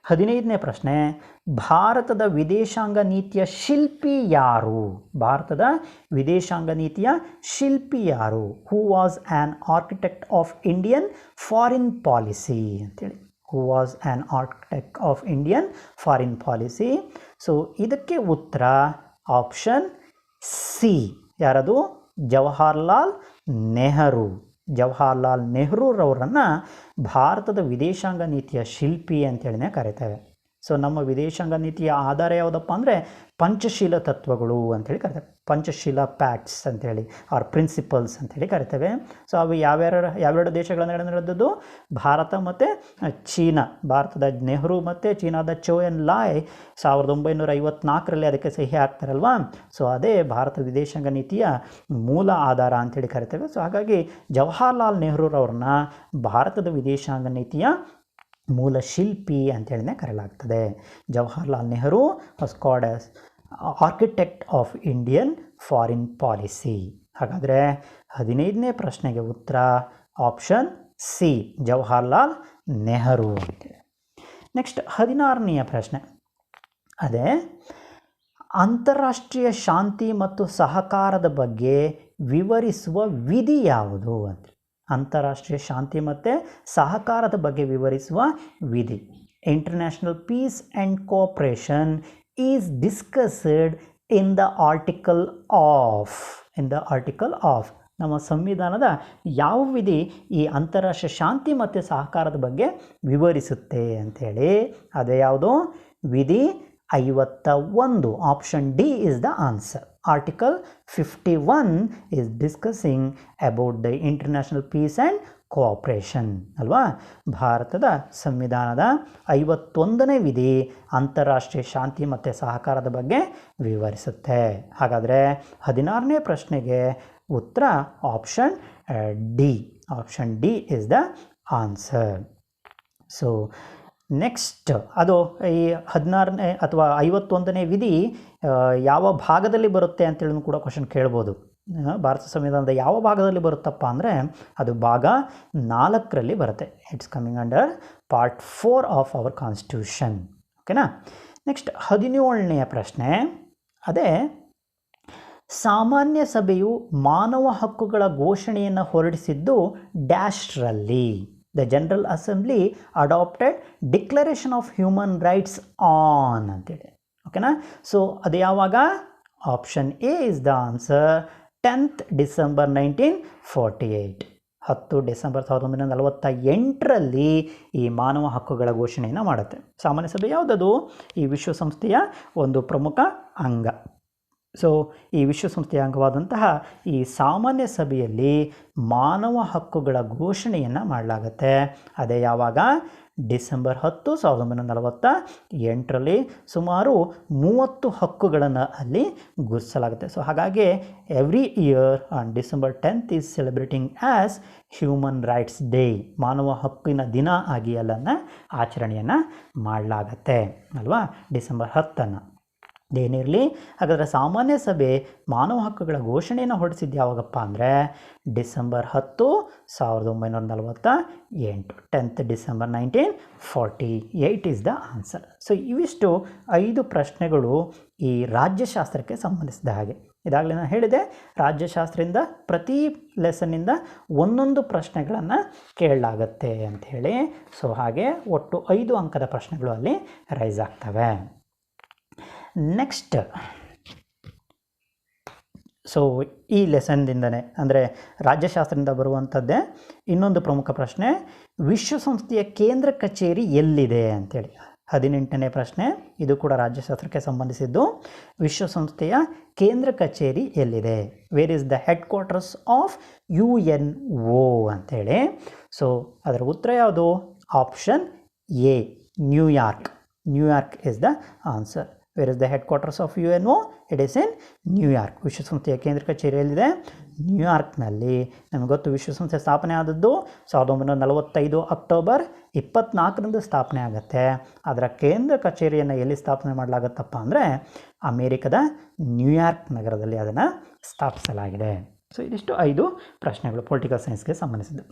15ನೇ ಪ್ರಶ್ನೆ, ಭಾರತದ ವಿದೇಶಾಂಗ ನೀತಿಯ ಶಿಲ್ಪಿ ಯಾರು? ಭಾರತದ ವಿದೇಶಾಂಗ ನೀತಿಯ ಶಿಲ್ಪಿ ಯಾರು? Who was an architect of Indian foreign policy ಅಂತೇಳಿ. Who was an architect of Indian foreign policy. So ಇದಕ್ಕೆ ಉತ್ತರ ಆಪ್ಷನ್ ಸಿ. ಯಾರದು? ಜವಾಹರ್ಲಾಲ್ ನೆಹರು. ಜವಾಹರ್ಲಾಲ್ ನೆಹರೂರವರನ್ನು ಭಾರತದ ವಿದೇಶಾಂಗ ನೀತಿಯ ಶಿಲ್ಪಿ ಅಂತೇಳಿನೇ ಕರೀತೇವೆ. ಸೊ ನಮ್ಮ ವಿದೇಶಾಂಗ ನೀತಿಯ ಆಧಾರ ಯಾವುದಪ್ಪ ಅಂದರೆ ಪಂಚಶೀಲ ತತ್ವಗಳು ಅಂಥೇಳಿ ಕರಿತೇವೆ. ಪಂಚಶೀಲ ಪ್ಯಾಕ್ಟ್ಸ್ ಅಂಥೇಳಿ ಆರ್ ಪ್ರಿನ್ಸಿಪಲ್ಸ್ ಅಂಥೇಳಿ ಕರಿತೇವೆ. ಸೊ ಅವು ಯಾವೆರಡು ದೇಶಗಳ ನಡುವೆ ನಡೆದದ್ದು? ಭಾರತ ಮತ್ತು ಚೀನಾ. ಭಾರತದ ನೆಹರು ಮತ್ತು ಚೀನಾದ ಚೋ ಎನ್ ಲಾಯ್ 1954ರಲ್ಲಿ ಅದಕ್ಕೆ ಸಹಿ ಹಾಕ್ತಾರಲ್ವಾ. ಸೊ ಅದೇ ಭಾರತ ವಿದೇಶಾಂಗ ನೀತಿಯ ಮೂಲ ಆಧಾರ ಅಂಥೇಳಿ ಕರಿತೇವೆ. ಸೊ ಹಾಗಾಗಿ ಜವಾಹರ್ಲಾಲ್ ನೆಹರೂರವ್ರನ್ನ ಭಾರತದ ವಿದೇಶಾಂಗ ನೀತಿಯ ಮೂಲ ಶಿಲ್ಪಿ ಅಂತೇಳಿನೇ ಕರೆಯಲಾಗ್ತದೆ. Jawaharlal Nehru was called as architect of Indian foreign policy. ಹಾಗಾದರೆ 15ನೇ ಪ್ರಶ್ನೆಗೆ ಉತ್ತರ ಆಪ್ಷನ್ ಸಿ, ಜವಾಹರ್ಲಾಲ್ ನೆಹರು ಅಂತೇಳಿ. ನೆಕ್ಸ್ಟ್ 16ನೆಯ ಪ್ರಶ್ನೆ, ಅದೇ ಅಂತಾರಾಷ್ಟ್ರೀಯ ಶಾಂತಿ ಮತ್ತು ಸಹಕಾರದ ಬಗ್ಗೆ ವಿವರಿಸುವ ವಿಧಿ ಯಾವುದು ಅಂತ. ಅಂತಾರಾಷ್ಟ್ರೀಯ ಶಾಂತಿ ಮತ್ತು ಸಹಕಾರದ ಬಗ್ಗೆ ವಿವರಿಸುವ ವಿಧಿ. International peace and cooperation is discussed in the article of. ನಮ್ಮ ಸಂವಿಧಾನದ ಯಾವ ವಿಧಿ ಈ ಅಂತಾರಾಷ್ಟ್ರೀಯ ಶಾಂತಿ ಮತ್ತು ಸಹಕಾರದ ಬಗ್ಗೆ ವಿವರಿಸುತ್ತೆ ಅಂಥೇಳಿ? ಅದೇ ಯಾವುದು? ವಿಧಿ 51. Option D is the answer. Article 51 is discussing about the international peace and cooperation ಅಲ್ವಾ. ಭಾರತದ ಸಂವಿಧಾನದ 51ನೇ ವಿಧಿ ಅಂತಾರಾಷ್ಟ್ರೀಯ ಶಾಂತಿ ಮತ್ತು ಸಹಕಾರದ ಬಗ್ಗೆ ವಿವರಿಸುತ್ತೆ. ಹಾಗಾದರೆ 16ನೇ ಪ್ರಶ್ನೆಗೆ ಉತ್ತರ option D. Option D is the answer. So next ಅದು ಈ 16ನೇ ಅಥವಾ 51ನೇ ವಿಧಿ ಯಾವ ಭಾಗದಲ್ಲಿ ಬರುತ್ತೆ ಅಂತೇಳಿ ಕೂಡ ಕ್ವಶನ್ ಕೇಳ್ಬೋದು. ಭಾರತ ಸಂವಿಧಾನದ ಯಾವ ಭಾಗದಲ್ಲಿ ಬರುತ್ತಪ್ಪ ಅಂದರೆ ಅದು ಭಾಗ 4ರಲ್ಲಿ ಬರುತ್ತೆ. It's coming under part 4 of our constitution. ಓಕೆನಾ. ನೆಕ್ಸ್ಟ್ 17ನೆಯ ಪ್ರಶ್ನೆ, ಅದೇ ಸಾಮಾನ್ಯ ಸಭೆಯು ಮಾನವ ಹಕ್ಕುಗಳ ಘೋಷಣೆಯನ್ನು ಹೊರಡಿಸಿದ್ದು ಡ್ಯಾಶ್ರಲ್ಲಿ. The general assembly adopted declaration of human rights on ಅಂತೇಳಿ. ಓಕೆನಾ. ಸೊ ಅದು ಯಾವಾಗ? Option A is the answer. 10th December 1948. 10 December 1948ರಲ್ಲಿ ಈ ಮಾನವ ಹಕ್ಕುಗಳ ಘೋಷಣೆಯನ್ನು ಮಾಡುತ್ತೆ. ಸಾಮಾನ್ಯ ಸಭೆ ಯಾವುದದು? ಈ ವಿಶ್ವಸಂಸ್ಥೆಯ ಒಂದು ಪ್ರಮುಖ ಅಂಗ. ಸೊ ಈ ವಿಶ್ವಸಂಸ್ಥೆಯ ಅಂಗವಾದಂತಹ ಈ ಸಾಮಾನ್ಯ ಸಭೆಯಲ್ಲಿ ಮಾನವ ಹಕ್ಕುಗಳ ಘೋಷಣೆಯನ್ನು ಮಾಡಲಾಗುತ್ತೆ. ಅದೇ ಯಾವಾಗ? ಡಿಸೆಂಬರ್ 10, 1948ರಲ್ಲಿ. ಸುಮಾರು 30 ಹಕ್ಕುಗಳನ್ನು ಅಲ್ಲಿ ಗುರುತಿಸಲಾಗುತ್ತೆ. ಸೊ ಹಾಗಾಗಿ every year on December 10th is celebrating as human rights day. ಮಾನವ ಹಕ್ಕಿನ ದಿನ ಆಗಿ ಅಲ್ಲನ್ನು ಆಚರಣೆಯನ್ನು ಮಾಡಲಾಗತ್ತೆ ಅಲ್ವಾ, ಡಿಸೆಂಬರ್ 10. ಏನಿರಲಿ, ಹಾಗಾದರೆ ಸಾಮಾನ್ಯ ಸಭೆ ಮಾನವ ಹಕ್ಕುಗಳ ಘೋಷಣೆಯನ್ನು ಹೊರಡಿಸಿದ್ದು ಯಾವಾಗಪ್ಪ ಅಂದರೆ December 10, 1948. 10th December 1948 is the answer. So ಇವಿಷ್ಟು 5 ಪ್ರಶ್ನೆಗಳು ಈ ರಾಜ್ಯಶಾಸ್ತ್ರಕ್ಕೆ ಸಂಬಂಧಿಸಿದ ಹಾಗೆ. ಇದಾಗಲೇ ನಾನು ಹೇಳಿದೆ, ರಾಜ್ಯಶಾಸ್ತ್ರದಿಂದ ಪ್ರತಿ ಲೆಸನ್ನಿಂದ ಒಂದೊಂದು ಪ್ರಶ್ನೆಗಳನ್ನು ಕೇಳಲಾಗತ್ತೆ ಅಂಥೇಳಿ. ಸೊ ಹಾಗೆ ಒಟ್ಟು 5 ಅಂಕದ ಪ್ರಶ್ನೆಗಳು ಅಲ್ಲಿ ರೈಸ್ ಆಗ್ತವೆ. ನೆಕ್ಸ್ಟ್, ಸೊ ಈ ಲೆಸನ್ದಿಂದನೇ ಅಂದರೆ ರಾಜ್ಯಶಾಸ್ತ್ರದಿಂದ ಬರುವಂಥದ್ದೇ ಇನ್ನೊಂದು ಪ್ರಮುಖ ಪ್ರಶ್ನೆ, ವಿಶ್ವಸಂಸ್ಥೆಯ ಕೇಂದ್ರ ಕಚೇರಿ ಎಲ್ಲಿದೆ ಅಂತೇಳಿ. 18ನೇ ಪ್ರಶ್ನೆ, ಇದು ಕೂಡ ರಾಜ್ಯಶಾಸ್ತ್ರಕ್ಕೆ ಸಂಬಂಧಿಸಿದ್ದು. ವಿಶ್ವಸಂಸ್ಥೆಯ ಕೇಂದ್ರ ಕಚೇರಿ ಎಲ್ಲಿದೆ? Where is the head quarters of UNO ಅಂತೇಳಿ. ಸೊ ಅದರ ಉತ್ತರ ಯಾವುದು? Option A, New York. New York is the answer. Where is the head quarters of UNO? It is in New York. ವಿಶ್ವಸಂಸ್ಥೆಯ ಕೇಂದ್ರ ಕಚೇರಿ ಎಲ್ಲಿದೆ? ನ್ಯೂಯಾರ್ಕ್ನಲ್ಲಿ. ನಮಗೆ ಗೊತ್ತು ವಿಶ್ವಸಂಸ್ಥೆ ಸ್ಥಾಪನೆ ಆದದ್ದು 1945 ಅಕ್ಟೋಬರ್ 24ರಂದು ಸ್ಥಾಪನೆ ಆಗುತ್ತೆ. ಅದರ ಕೇಂದ್ರ ಕಚೇರಿಯನ್ನು ಎಲ್ಲಿ ಸ್ಥಾಪನೆ ಮಾಡಲಾಗುತ್ತಪ್ಪ ಅಂದರೆ ಅಮೇರಿಕದ ನ್ಯೂಯಾರ್ಕ್ ನಗರದಲ್ಲಿ ಅದನ್ನು ಸ್ಥಾಪಿಸಲಾಗಿದೆ. ಸೊ ಇದಿಷ್ಟು 5 ಪ್ರಶ್ನೆಗಳು ಪೊಲಿಟಿಕಲ್ ಸೈನ್ಸ್ಗೆ ಸಂಬಂಧಿಸಿದ್ದು.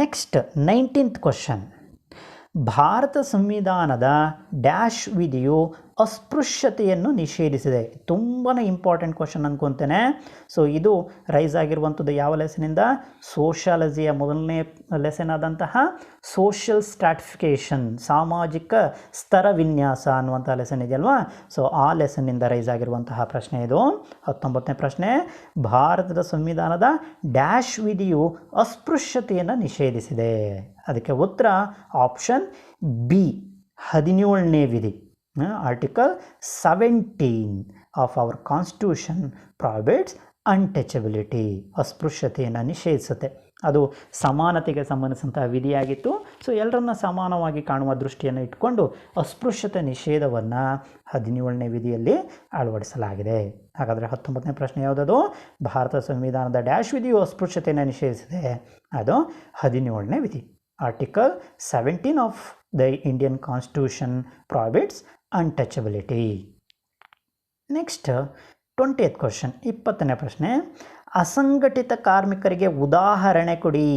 Next 19th question. ಭಾರತ ಸಂವಿಧಾನದ ಡ್ಯಾಶ್ ವಿಧಿಯು ಅಸ್ಪೃಶ್ಯತೆಯನ್ನು ನಿಷೇಧಿಸಿದೆ. ತುಂಬಾ ಇಂಪಾರ್ಟೆಂಟ್ ಕ್ವಶನ್ ಅನ್ಕೊತೇನೆ. ಸೊ ಇದು ರೈಸ್ ಆಗಿರುವಂಥದ್ದು ಯಾವ ಲೆಸನಿಂದ? ಸೋಷಾಲಜಿಯ ಮೊದಲನೇ ಲೆಸನ್ ಆದಂತಹ ಸೋಷಿಯಲ್ ಸ್ಟ್ರಾಟಿಫಿಕೇಷನ್, ಸಾಮಾಜಿಕ ಸ್ತರ ವಿನ್ಯಾಸ ಅನ್ನುವಂಥ ಲೆಸನ್ ಇದೆಯಲ್ವಾ? ಸೊ ಆ ಲೆಸನ್ನಿಂದ ರೈಸ್ ಆಗಿರುವಂತಹ ಪ್ರಶ್ನೆ ಇದು. 19ನೇ ಪ್ರಶ್ನೆ, ಭಾರತದ ಸಂವಿಧಾನದ ಡ್ಯಾಶ್ ವಿಧಿಯು ಅಸ್ಪೃಶ್ಯತೆಯನ್ನು ನಿಷೇಧಿಸಿದೆ. ಅದಕ್ಕೆ ಉತ್ತರ ಆಪ್ಷನ್ ಬಿ, 17ನೇ ವಿಧಿ. Article 17 of our constitution prohibits untouchability. ಅಸ್ಪೃಶ್ಯತೆಯನ್ನು ನಿಷೇಧಿಸುತ್ತೆ. ಅದು ಸಮಾನತೆಗೆ ಸಂಬಂಧಿಸಿದಂತಹ ವಿಧಿಯಾಗಿತ್ತು. ಸೊ ಎಲ್ಲರನ್ನ ಸಮಾನವಾಗಿ ಕಾಣುವ ದೃಷ್ಟಿಯನ್ನು ಇಟ್ಕೊಂಡು ಅಸ್ಪೃಶ್ಯತೆ ನಿಷೇಧವನ್ನು 17ನೇ ವಿಧಿಯಲ್ಲಿ ಅಳವಡಿಸಲಾಗಿದೆ. ಹಾಗಾದರೆ 19ನೇ ಪ್ರಶ್ನೆ ಯಾವುದದು? ಭಾರತ ಸಂವಿಧಾನದ ಡ್ಯಾಶ್ ವಿಧಿಯು ಅಸ್ಪೃಶ್ಯತೆಯನ್ನು ನಿಷೇಧಿಸಿದೆ. ಅದು 17ನೇ ವಿಧಿ. Article 17 of the Indian constitution prohibits untouchability. Next 20th question, 20ನೇ ಪ್ರಶ್ನೆ. ಅಸಂಘಟಿತ ಕಾರ್ಮಿಕರಿಗೆ ಉದಾಹರಣೆ ಕೊಡಿ.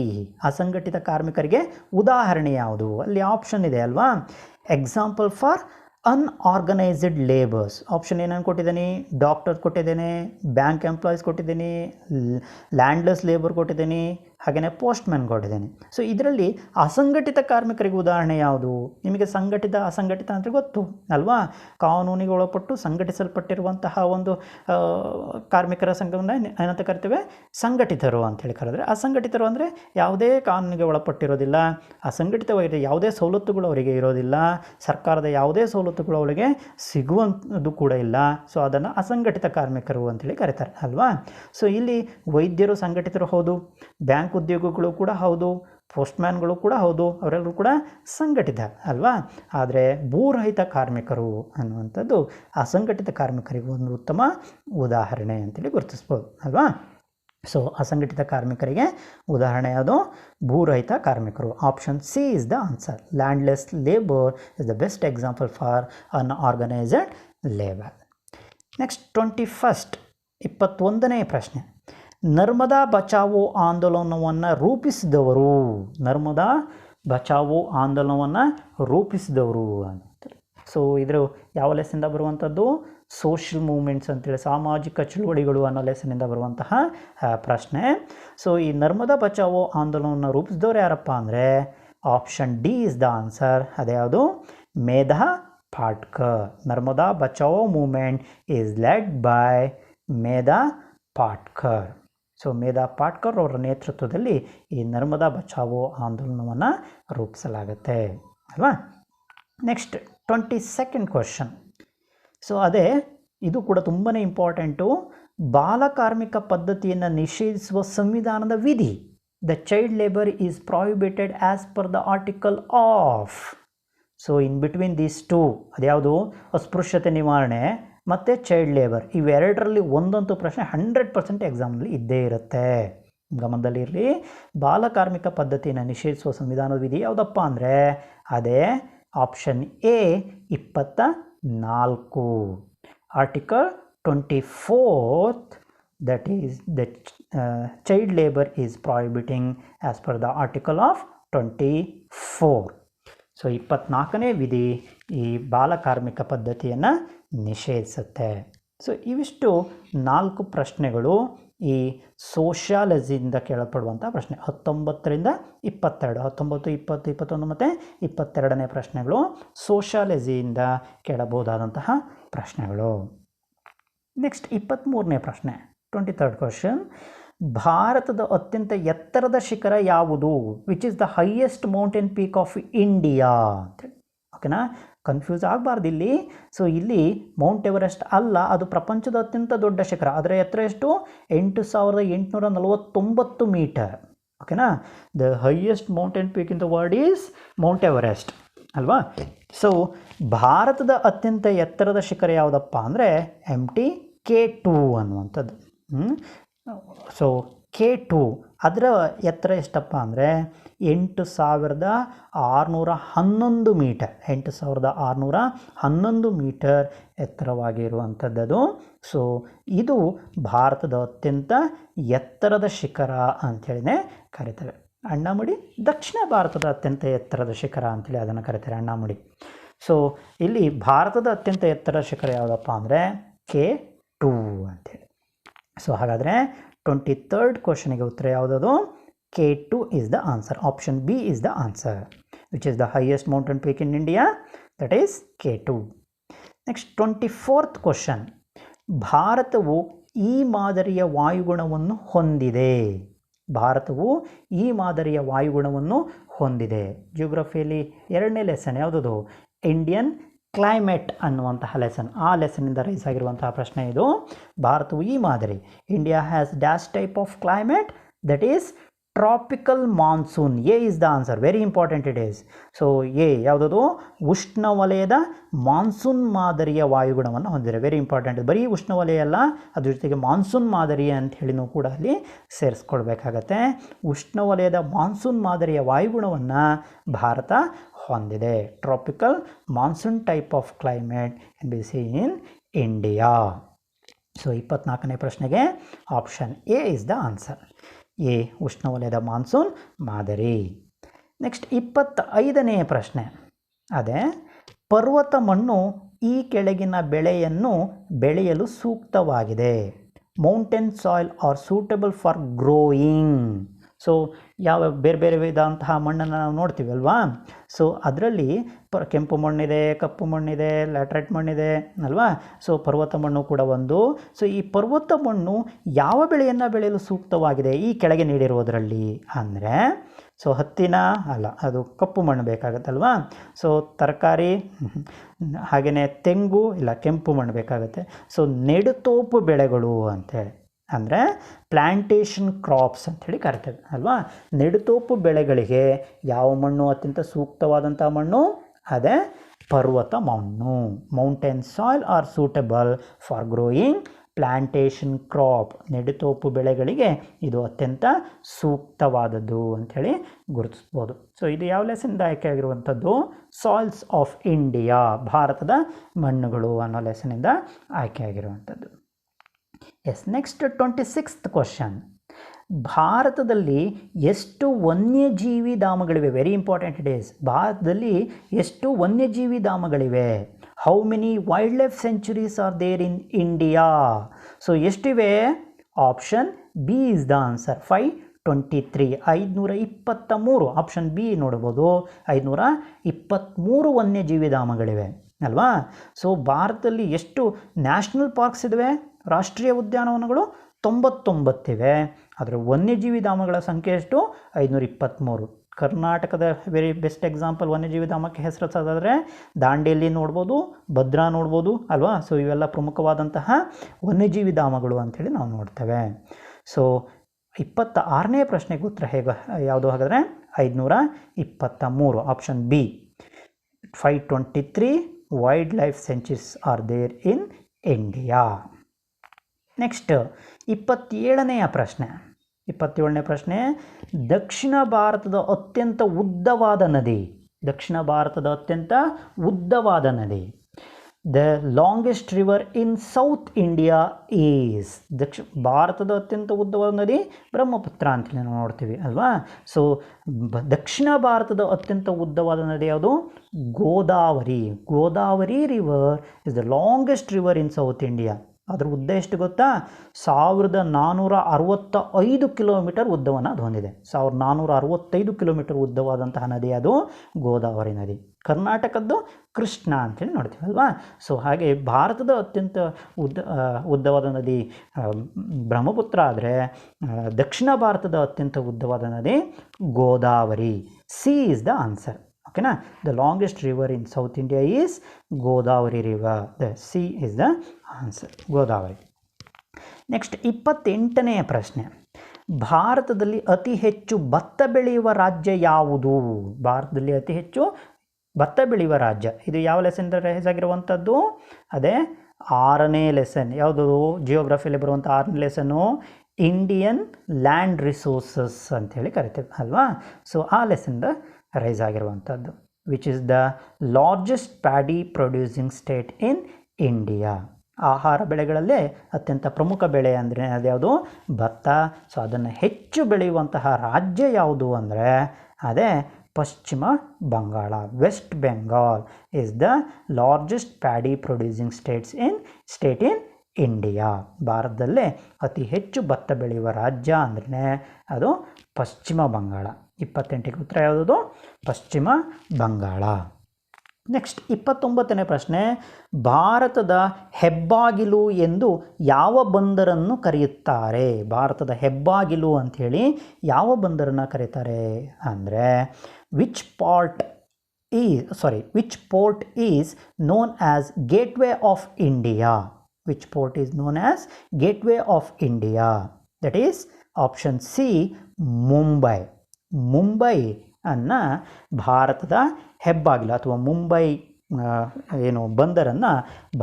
ಅಸಂಘಟಿತ ಕಾರ್ಮಿಕರಿಗೆ ಉದಾಹರಣೆ ಯಾವುದು? ಅಲ್ಲಿ ಆಪ್ಷನ್ ಇದೆ ಅಲ್ವಾ? Example for unorganised labours. Option ಏನನ್ನು ಕೊಟ್ಟಿದ್ದೀನಿ? ಡಾಕ್ಟರ್ ಕೊಟ್ಟಿದ್ದೇನೆ, ಬ್ಯಾಂಕ್ ಎಂಪ್ಲಾಯೀಸ್ ಕೊಟ್ಟಿದ್ದೀನಿ, ಲ್ಯಾಂಡ್ಲೆಸ್ ಲೇಬರ್ ಕೊಟ್ಟಿದ್ದೀನಿ, ಹಾಗೆಯೇ ಪೋಸ್ಟ್ಮ್ಯಾನ್ ಕೊಟ್ಟಿದ್ದೀನಿ. ಸೊ ಇದರಲ್ಲಿ ಅಸಂಘಟಿತ ಕಾರ್ಮಿಕರಿಗೆ ಉದಾಹರಣೆ ಯಾವುದು? ನಿಮಗೆ ಸಂಘಟಿತ ಅಸಂಘಟಿತ ಅಂತ ಗೊತ್ತು ಅಲ್ವಾ? ಕಾನೂನಿಗೆ ಒಳಪಟ್ಟು ಸಂಘಟಿಸಲ್ಪಟ್ಟಿರುವಂತಹ ಒಂದು ಕಾರ್ಮಿಕರ ಸಂಘವನ್ನು ಏನಂತ ಕರಿತೇವೆ? ಸಂಘಟಿತರು ಅಂತೇಳಿ ಕರೆದರೆ. ಅಸಂಘಟಿತರು ಅಂದರೆ ಯಾವುದೇ ಕಾನೂನಿಗೆ ಒಳಪಟ್ಟಿರೋದಿಲ್ಲ, ಅಸಂಘಟಿತವಾಗಿ ಯಾವುದೇ ಸವಲತ್ತುಗಳು ಅವರಿಗೆ ಇರೋದಿಲ್ಲ, ಸರ್ಕಾರದ ಯಾವುದೇ ಸವಲತ್ತುಗಳು ಅವರಿಗೆ ಸಿಗುವಂಥದ್ದು ಕೂಡ ಇಲ್ಲ. ಸೊ ಅದನ್ನು ಅಸಂಘಟಿತ ಕಾರ್ಮಿಕರು ಅಂತೇಳಿ ಕರೀತಾರೆ ಅಲ್ವಾ? ಸೊ ಇಲ್ಲಿ ವೈದ್ಯರು ಸಂಘಟಿತರು ಹೌದು, ಬ್ಯಾಂಕ್ ಉದ್ಯೋಗಿಗಳು ಕೂಡ ಹೌದು, ಪೋಸ್ಟ್ಮ್ಯಾನ್ಗಳು ಕೂಡ ಹೌದು, ಅವರೆಲ್ಲರೂ ಕೂಡ ಸಂಘಟಿತ ಅಲ್ವಾ? ಆದರೆ ಭೂರಹಿತ ಕಾರ್ಮಿಕರು ಅನ್ನುವಂಥದ್ದು ಅಸಂಘಟಿತ ಕಾರ್ಮಿಕರಿಗೆ ಒಂದು ಉತ್ತಮ ಉದಾಹರಣೆ ಅಂತೇಳಿ ಗುರುತಿಸ್ಬೋದು ಅಲ್ವಾ? ಸೊ ಅಸಂಘಟಿತ ಕಾರ್ಮಿಕರಿಗೆ ಉದಾಹರಣೆ ಯಾವುದು? ಭೂರಹಿತ ಕಾರ್ಮಿಕರು. Option C is the answer. Landless labour is the best example for unorganised labour. Next 21ನೇ ಪ್ರಶ್ನೆ. ನರ್ಮದಾ ಬಚಾವೋ ಆಂದೋಲನವನ್ನು ರೂಪಿಸಿದವರು. ನರ್ಮದಾ ಬಚಾವೋ ಆಂದೋಲನವನ್ನು ರೂಪಿಸಿದವರು ಅಂತ. ಸೊ ಇದರ ಯಾವ ಲೆಸನಿಂದ ಬರುವಂಥದ್ದು? ಸೋಷಿಯಲ್ ಮೂವ್ಮೆಂಟ್ಸ್ ಅಂತೇಳಿ, ಸಾಮಾಜಿಕ ಚಳುವಳಿಗಳು ಅನ್ನೋ ಲೆಸನಿಂದ ಬರುವಂತಹ ಪ್ರಶ್ನೆ. ಸೊ ಈ ನರ್ಮದಾ ಬಚಾವೋ ಆಂದೋಲನವನ್ನು ರೂಪಿಸಿದವರು ಯಾರಪ್ಪ ಅಂದರೆ option D is the answer. ಅದ್ಯಾವುದು? Medha Patkar. Narmada Bachao movement is led by Medha Patkar. So Medha Patkar ಅವರ ನೇತೃತ್ವದಲ್ಲಿ ಈ ನರ್ಮದಾ ಬಚಾವೋ ಆಂದೋಲನವನ್ನು ರೂಪಿಸಲಾಗುತ್ತೆ ಅಲ್ವಾ? Next 22nd question. ಸೊ ಅದೇ ಇದು ಕೂಡ ತುಂಬಾ ಇಂಪಾರ್ಟೆಂಟು. ಬಾಲಕಾರ್ಮಿಕ ಪದ್ಧತಿಯನ್ನು ನಿಷೇಧಿಸುವ ಸಂವಿಧಾನದ ವಿಧಿ. The child labour is prohibited as per the article of. So in between these two ಅದ್ಯಾವುದು? ಅಸ್ಪೃಶ್ಯತೆ ನಿವಾರಣೆ ಮತ್ತು ಚೈಲ್ಡ್ ಲೇಬರ್. ಇವೆರಡರಲ್ಲಿ ಒಂದಂತೂ ಪ್ರಶ್ನೆ 100% ಎಕ್ಸಾಮ್ನಲ್ಲಿ ಇದ್ದೇ ಇರುತ್ತೆ. ಗಮನದಲ್ಲಿರಲಿ. ಬಾಲಕಾರ್ಮಿಕ ಪದ್ಧತಿಯನ್ನು ನಿಷೇಧಿಸುವ ಸಂವಿಧಾನದ ವಿಧಿ ಯಾವುದಪ್ಪ ಅಂದರೆ ಅದೇ option A 24. Article 24th, that is the child labor is prohibiting as per the article of 24. So 24ನೇ ವಿಧಿ ಈ ಬಾಲಕಾರ್ಮಿಕ ಪದ್ಧತಿಯನ್ನು ನಿಷೇಧಿಸುತ್ತೆ. ಸೊ ಇವಿಷ್ಟು 4 ಪ್ರಶ್ನೆಗಳು ಈ ಸೋಷಿಯಾಲಜಿಯಿಂದ ಕೇಳಲ್ಪಡುವಂಥ ಪ್ರಶ್ನೆ. 19ರಿಂದ 22, 19, 20, 21 ಮತ್ತು 22ನೇ ಪ್ರಶ್ನೆಗಳು ಸೋಷಿಯಾಲಜಿಯಿಂದ ಕೇಳಬಹುದಾದಂತಹ ಪ್ರಶ್ನೆಗಳು. ನೆಕ್ಸ್ಟ್ 23ನೇ ಪ್ರಶ್ನೆ, 23rd ಕ್ವಶನ್. ಭಾರತದ ಅತ್ಯಂತ ಎತ್ತರದ ಶಿಖರ ಯಾವುದು? Which is the highest mountain peak of India ಅಂತೇಳಿ. ಓಕೆ, ಓಕೆನಾ, ಕನ್ಫ್ಯೂಸ್ ಆಗಬಾರ್ದು ಇಲ್ಲಿ. ಸೊ ಇಲ್ಲಿ ಮೌಂಟ್ ಎವರೆಸ್ಟ್ ಅಲ್ಲ, ಅದು ಪ್ರಪಂಚದ ಅತ್ಯಂತ ದೊಡ್ಡ ಶಿಖರ. ಅದರ ಎತ್ತರ ಎಷ್ಟು? 8,849 ಮೀಟರ್. ಓಕೆನಾ, the highest mountain peak in the world is Mount Everest ಅಲ್ವಾ. ಸೊ ಭಾರತದ ಅತ್ಯಂತ ಎತ್ತರದ ಶಿಖರ ಯಾವುದಪ್ಪ ಅಂದರೆ MTK2 ಅನ್ನುವಂಥದ್ದು. ಸೊ K2 ಅದರ ಎತ್ತರ ಎಷ್ಟಪ್ಪ ಅಂದರೆ 8,611 ಮೀಟರ್. 8,611 ಮೀಟರ್ ಎತ್ತರವಾಗಿರುವಂಥದ್ದು. ಸೊ ಇದು ಭಾರತದ ಅತ್ಯಂತ ಎತ್ತರದ ಶಿಖರ ಅಂಥೇಳಿನೇ ಕರೀತಾರೆ. ಅಣ್ಣಾಮಡಿ ದಕ್ಷಿಣ ಭಾರತದ ಅತ್ಯಂತ ಎತ್ತರದ ಶಿಖರ ಅಂಥೇಳಿ ಅದನ್ನು ಕರೀತಾರೆ, ಅಣ್ಣಾಮಡಿ. ಸೊ ಇಲ್ಲಿ ಭಾರತದ ಅತ್ಯಂತ ಎತ್ತರದ ಶಿಖರ ಯಾವುದಪ್ಪ ಅಂದರೆ K2 ಅಂಥೇಳಿ. ಸೊ ಹಾಗಾದರೆ 23rd ಕ್ವಶನಿಗೆ ಉತ್ತರ ಯಾವುದದು? K2 is the answer. Option B is the answer, which is the highest mountain peak in India. That is K2. Next 24th question. ಭಾರತವು ಈ ಮಾದರಿಯ ವಾಯುಗುಣವನ್ನು ಹೊಂದಿದೆ. ಭಾರತವು ಈ ಮಾದರಿಯ ವಾಯುಗುಣವನ್ನು ಹೊಂದಿದೆ. ಜಿಯೋಗ್ರಫಿಯಲ್ಲಿ 2ನೇ ಲೆಸನ್ ಯಾವುದದು? ಇಂಡಿಯನ್ ಕ್ಲೈಮೇಟ್ ಅನ್ನುವಂತಹ ಲೆಸನ್. ಆ ಲೆಸನ್ನಿಂದ ರೈಸ್ ಆಗಿರುವಂತಹ ಪ್ರಶ್ನೆ ಇದು. ಭಾರತವು ಈ ಮಾದರಿ. India has dash type of climate, that is tropical monsoon. A is the answer. Very important it is. So A ಯಾವುದದು? ಉಷ್ಣವಲಯದ ಮಾನ್ಸೂನ್ ಮಾದರಿಯ ವಾಯುಗುಣವನ್ನು ಹೊಂದಿದೆ. Very important. ಬರೀ ಉಷ್ಣವಲಯ ಅಲ್ಲ, ಅದ್ರ ಜೊತೆಗೆ ಮಾನ್ಸೂನ್ ಮಾದರಿ ಅಂತ ಹೇಳಿನೂ ಕೂಡ ಅಲ್ಲಿ ಸೇರಿಸ್ಕೊಳ್ಬೇಕಾಗತ್ತೆ. ಉಷ್ಣವಲಯದ ಮಾನ್ಸೂನ್ ಮಾದರಿಯ ವಾಯುಗುಣವನ್ನು ಭಾರತ ಹೊಂದಿದೆ. Tropical monsoon type of climate can be seen in India. So 24ನೇ ಪ್ರಶ್ನೆಗೆ option A is the answer. A ಉಷ್ಣವಲಯದ ಮಾನ್ಸೂನ್ ಮಾದರಿ. ನೆಕ್ಸ್ಟ್ 25ನೇ ಪ್ರಶ್ನೆ. ಅದೇ ಪರ್ವತ ಮಣ್ಣು ಈ ಕೆಳಗಿನ ಬೆಳೆಯನ್ನು ಬೆಳೆಯಲು ಸೂಕ್ತವಾಗಿದೆ. Mountain soil are suitable for growing. So ಯಾವ ಬೇರೆ ಬೇರೆ ವಿಧಂತಹ ಮಣ್ಣನ್ನು ನಾವು ನೋಡ್ತೀವಿ ಅಲ್ವಾ. ಸೊ ಅದರಲ್ಲಿ ಕೆಂಪು ಮಣ್ಣಿದೆ, ಕಪ್ಪು ಮಣ್ಣಿದೆ, ಲ್ಯಾಟ್ರೈಟ್ ಮಣ್ಣಿದೆ ಅಲ್ವಾ. ಸೊ ಪರ್ವತ ಮಣ್ಣು ಕೂಡ ಒಂದು. ಸೊ ಈ ಪರ್ವತ ಮಣ್ಣು ಯಾವ ಬೆಳೆಯನ್ನು ಬೆಳೆಯಲು ಸೂಕ್ತವಾಗಿದೆ ಈ ಕೆಳಗೆ ನೀಡಿರುವುದರಲ್ಲಿ ಅಂದರೆ, ಸೊ ಹತ್ತಿನ ಅಲ್ಲ, ಅದು ಕಪ್ಪು ಮಣ್ಣು ಬೇಕಾಗತ್ತಲ್ವಾ. ಸೊ ತರಕಾರಿ, ಹಾಗೆಯೇ ತೆಂಗು ಇಲ್ಲ, ಕೆಂಪು ಮಣ್ಣು ಬೇಕಾಗುತ್ತೆ. ಸೊ ನೆಡುತೋಪು ಬೆಳೆಗಳು ಅಂತೇಳಿ ಅಂದರೆ ಪ್ಲ್ಯಾಂಟೇಷನ್ ಕ್ರಾಪ್ಸ್ ಅಂಥೇಳಿ ಕರಿತೇವೆ ಅಲ್ವಾ. ನೆಡುತೋಪು ಬೆಳೆಗಳಿಗೆ ಯಾವ ಮಣ್ಣು ಅತ್ಯಂತ ಸೂಕ್ತವಾದಂಥ ಮಣ್ಣು? ಅದೇ ಪರ್ವತ ಮಣ್ಣು. Mountain soil are suitable for growing plantation crop. ನೆಡುತೋಪು ಬೆಳೆಗಳಿಗೆ ಇದು ಅತ್ಯಂತ ಸೂಕ್ತವಾದದ್ದು ಅಂಥೇಳಿ ಗುರುತಿಸ್ಬೋದು. ಸೊ ಇದು ಯಾವ ಲೆಸನ್ನಿಂದ ಆಯ್ಕೆ ಆಗಿರುವಂಥದ್ದು? ಸಾಯಿಲ್ಸ್ ಆಫ್ ಇಂಡಿಯಾ, ಭಾರತದ ಮಣ್ಣುಗಳು ಅನ್ನೋ ಲೆಸನ್ನಿಂದ ಆಯ್ಕೆ ಆಗಿರುವಂಥದ್ದು. ಎಸ್. Next 26th question. ಭಾರತದಲ್ಲಿ ಎಷ್ಟು ವನ್ಯಜೀವಿ ಧಾಮಗಳಿವೆ? Very important it is. ಭಾರತದಲ್ಲಿ ಎಷ್ಟು ವನ್ಯಜೀವಿ ಧಾಮಗಳಿವೆ? How many wildlife sanctuaries are there in India? So ಎಷ್ಟಿವೆ? Option B is the answer. 523. 523. Option B ನೋಡ್ಬೋದು. 523 ವನ್ಯಜೀವಿ ಧಾಮಗಳಿವೆ ಅಲ್ವಾ. ಸೊ ಭಾರತದಲ್ಲಿ ಎಷ್ಟು ನ್ಯಾಷನಲ್ ಪಾರ್ಕ್ಸ್ ಇವೆ? ರಾಷ್ಟ್ರೀಯ ಉದ್ಯಾನವನಗಳು 99 ಇವೆ. ಆದರೆ ವನ್ಯಜೀವಿ ಧಾಮಗಳ ಸಂಖ್ಯೆ ಎಷ್ಟು? 523. ಕರ್ನಾಟಕದ ವೆರಿ ಬೆಸ್ಟ್ ಎಕ್ಸಾಂಪಲ್ ವನ್ಯಜೀವಿ ಧಾಮಕ್ಕೆ ಹೆಸರಿಸೋದಾದರೆ ದಾಂಡೇಲಿ ನೋಡ್ಬೋದು, ಭದ್ರಾ ನೋಡ್ಬೋದು ಅಲ್ವಾ. ಸೊ ಇವೆಲ್ಲ ಪ್ರಮುಖವಾದಂತಹ ವನ್ಯಜೀವಿ ಧಾಮಗಳು ಅಂಥೇಳಿ ನಾವು ನೋಡ್ತೇವೆ. ಸೊ 26ನೇ ಪ್ರಶ್ನೆಗೆ ಉತ್ತರ ಯಾವುದು ಹಾಗಾದರೆ? 523. Option B. 523 wildlife sanctuaries are there in India. Next 27ನೇ ಪ್ರಶ್ನೆ. 27ನೇ ಪ್ರಶ್ನೆ. ದಕ್ಷಿಣ ಭಾರತದ ಅತ್ಯಂತ ಉದ್ದವಾದ ನದಿ. ದಕ್ಷಿಣ ಭಾರತದ ಅತ್ಯಂತ ಉದ್ದವಾದ ನದಿ. The longest river in South India is. ಭಾರತದ ಅತ್ಯಂತ ಉದ್ದವಾದ ನದಿ ಬ್ರಹ್ಮಪುತ್ರ ಅಂತೇಳಿ ನಾವು ನೋಡ್ತೀವಿ ಅಲ್ವಾ. ಸೊ ದಕ್ಷಿಣ ಭಾರತದ ಅತ್ಯಂತ ಉದ್ದವಾದ ನದಿ ಯಾವುದು? Godavari. Godavari river is the longest river in South India. ಅದರ ಉದ್ದ ಎಷ್ಟು ಗೊತ್ತಾ? 1465 ಕಿಲೋಮೀಟರ್ ಉದ್ದವನ್ನು ಅದು ಹೊಂದಿದೆ. 1465 ಕಿಲೋಮೀಟರ್ ಉದ್ದವಾದಂತಹ ನದಿ ಅದು ಗೋದಾವರಿ ನದಿ. ಕರ್ನಾಟಕದ್ದು ಕೃಷ್ಣ ಅಂತೇಳಿ ನೋಡ್ತೀವಿ ಅಲ್ವಾ. ಸೊ ಹಾಗೆ ಭಾರತದ ಅತ್ಯಂತ ಉದ್ದವಾದ ನದಿ ಬ್ರಹ್ಮಪುತ್ರ ಆದರೆ ದಕ್ಷಿಣ ಭಾರತದ ಅತ್ಯಂತ ಉದ್ದವಾದ ನದಿ Godavari. C is the answer. ಓಕೆನಾ. The longest river in South India is Godavari river. The C is the answer, Godavari. Next 28ನೇ ಪ್ರಶ್ನೆ. ಭಾರತದಲ್ಲಿ ಅತಿ ಹೆಚ್ಚು ಭತ್ತ ಬೆಳೆಯುವ ರಾಜ್ಯ ಯಾವುದು? ಭಾರತದಲ್ಲಿ ಅತಿ ಹೆಚ್ಚು ಭತ್ತ ಬೆಳೆಯುವ ರಾಜ್ಯ, ಇದು ಯಾವ ಲೆಸನ್ ರೈಸ್ ಆಗಿರುವಂಥದ್ದು? ಅದೇ 6ನೇ ಲೆಸನ್. ಯಾವುದು? ಜಿಯೋಗ್ರಫಿಯಲ್ಲಿ ಬರುವಂಥ 6ನೇ ಲೆಸನ್ನು ಇಂಡಿಯನ್ ಲ್ಯಾಂಡ್ ರಿಸೋರ್ಸಸ್ ಅಂಥೇಳಿ ಕರಿತೀವಿ ಅಲ್ವಾ. ಸೊ ಆ ಲೆಸನ್ದ ರೈಸ್ ಆಗಿರುವಂಥದ್ದು. Which is the largest paddy producing state in India. ಆಹಾರ ಬೆಳೆಗಳಲ್ಲೇ ಅತ್ಯಂತ ಪ್ರಮುಖ ಬೆಳೆ ಅಂದರೆ ಅದ್ಯಾವುದು? ಭತ್ತ. ಸೊ ಅದನ್ನು ಹೆಚ್ಚು ಬೆಳೆಯುವಂತಹ ರಾಜ್ಯ ಯಾವುದು ಅಂದರೆ ಅದೇ Paschima Bangala. West Bengal is the largest paddy producing state in India. ಭಾರತದಲ್ಲೇ ಅತಿ ಹೆಚ್ಚು ಭತ್ತ ಬೆಳೆಯುವ ರಾಜ್ಯ ಅಂದ್ರೆ ಅದು ಪಶ್ಚಿಮ ಬಂಗಾಳ. 28ಕ್ಕೆ ಉತ್ತರ ಯಾವುದು? ಪಶ್ಚಿಮ ಬಂಗಾಳ. ನೆಕ್ಸ್ಟ್ 29ನೇ ಪ್ರಶ್ನೆ. ಭಾರತದ ಹೆಬ್ಬಾಗಿಲು ಎಂದು ಯಾವ ಬಂದರನ್ನು ಕರೆಯುತ್ತಾರೆ? ಭಾರತದ ಹೆಬ್ಬಾಗಿಲು ಅಂಥೇಳಿ ಯಾವ ಬಂದರನ್ನು ಕರೀತಾರೆ ಅಂದರೆ which port is known as gateway of India. Which port is known as gateway of India? That is option C, Mumbai. Mumbai ಅನ್ನು ಭಾರತದ ಹೆಬ್ಬಾಗಿಲು ಅಥವಾ ಮುಂಬೈ ಬಂದರನ್ನು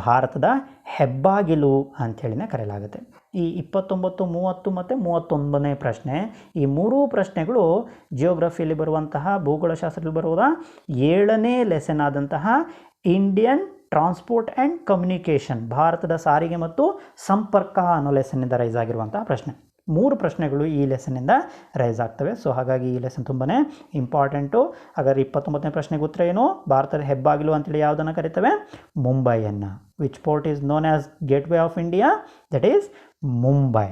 ಭಾರತದ ಹೆಬ್ಬಾಗಿಲು ಅಂಥೇಳಿನೇ ಕರೆಯಲಾಗುತ್ತೆ. ಈ 29, 30 ಮತ್ತು 31ನೇ ಪ್ರಶ್ನೆ, ಈ ಮೂರೂ ಪ್ರಶ್ನೆಗಳು ಜಿಯೋಗ್ರಫಿಯಲ್ಲಿ ಬರುವಂತಹ, ಭೂಗೋಳಶಾಸ್ತ್ರದಲ್ಲಿ ಬರುವ 7ನೇ ಲೆಸನ್ ಆದಂತಹ ಇಂಡಿಯನ್ ಟ್ರಾನ್ಸ್ಪೋರ್ಟ್ ಆ್ಯಂಡ್ ಕಮ್ಯುನಿಕೇಷನ್, ಭಾರತದ ಸಾರಿಗೆ ಮತ್ತು ಸಂಪರ್ಕ ಅನ್ನೋ ಲೆಸನ್ನಿಂದ ರೈಸ್ ಆಗಿರುವಂತಹ ಪ್ರಶ್ನೆ. 3 ಪ್ರಶ್ನೆಗಳು ಈ ಲೆಸನ್ನಿಂದ ರೈಸ್ ಆಗ್ತವೆ. ಸೊ ಹಾಗಾಗಿ ಈ ಲೆಸನ್ ತುಂಬಾ ಇಂಪಾರ್ಟೆಂಟು. ಹಾಗಾದರೆ 29ನೇ ಪ್ರಶ್ನೆಗೆ ಉತ್ತರ ಏನು? ಭಾರತದ ಹೆಬ್ಬಾಗಿಲು ಅಂತೇಳಿ ಯಾವುದನ್ನು ಕರಿತೇವೆ? ಮುಂಬೈಯನ್ನು. Which port is known as gateway of India? That is Mumbai.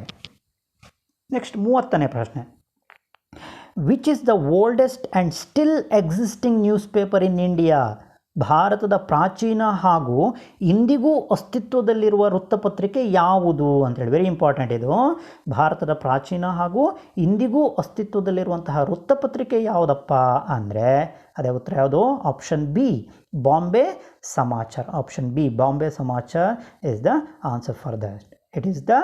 Next 30ನೇ ಪ್ರಶ್ನೆ. Which is the oldest and still existing news paper in India? ಭಾರತದ ಪ್ರಾಚೀನ ಹಾಗೂ ಇಂದಿಗೂ ಅಸ್ತಿತ್ವದಲ್ಲಿರುವ ವೃತ್ತಪತ್ರಿಕೆ ಯಾವುದು ಅಂತೇಳಿ. ವೆರಿ ಇಂಪಾರ್ಟೆಂಟ್ ಇದು. ಭಾರತದ ಪ್ರಾಚೀನ ಹಾಗೂ ಇಂದಿಗೂ ಅಸ್ತಿತ್ವದಲ್ಲಿರುವಂತಹ ವೃತ್ತಪತ್ರಿಕೆ ಯಾವುದಪ್ಪ ಅಂದರೆ ಅದೇ ಉತ್ತರ ಯಾವುದು? ಆಪ್ಷನ್ ಬಿ, ಬಾಂಬೆ ಸಮಾಚಾರ. ಆಪ್ಷನ್ ಬಿ, ಬಾಂಬೆ ಸಮಾಚಾರ is the answer for that. It is the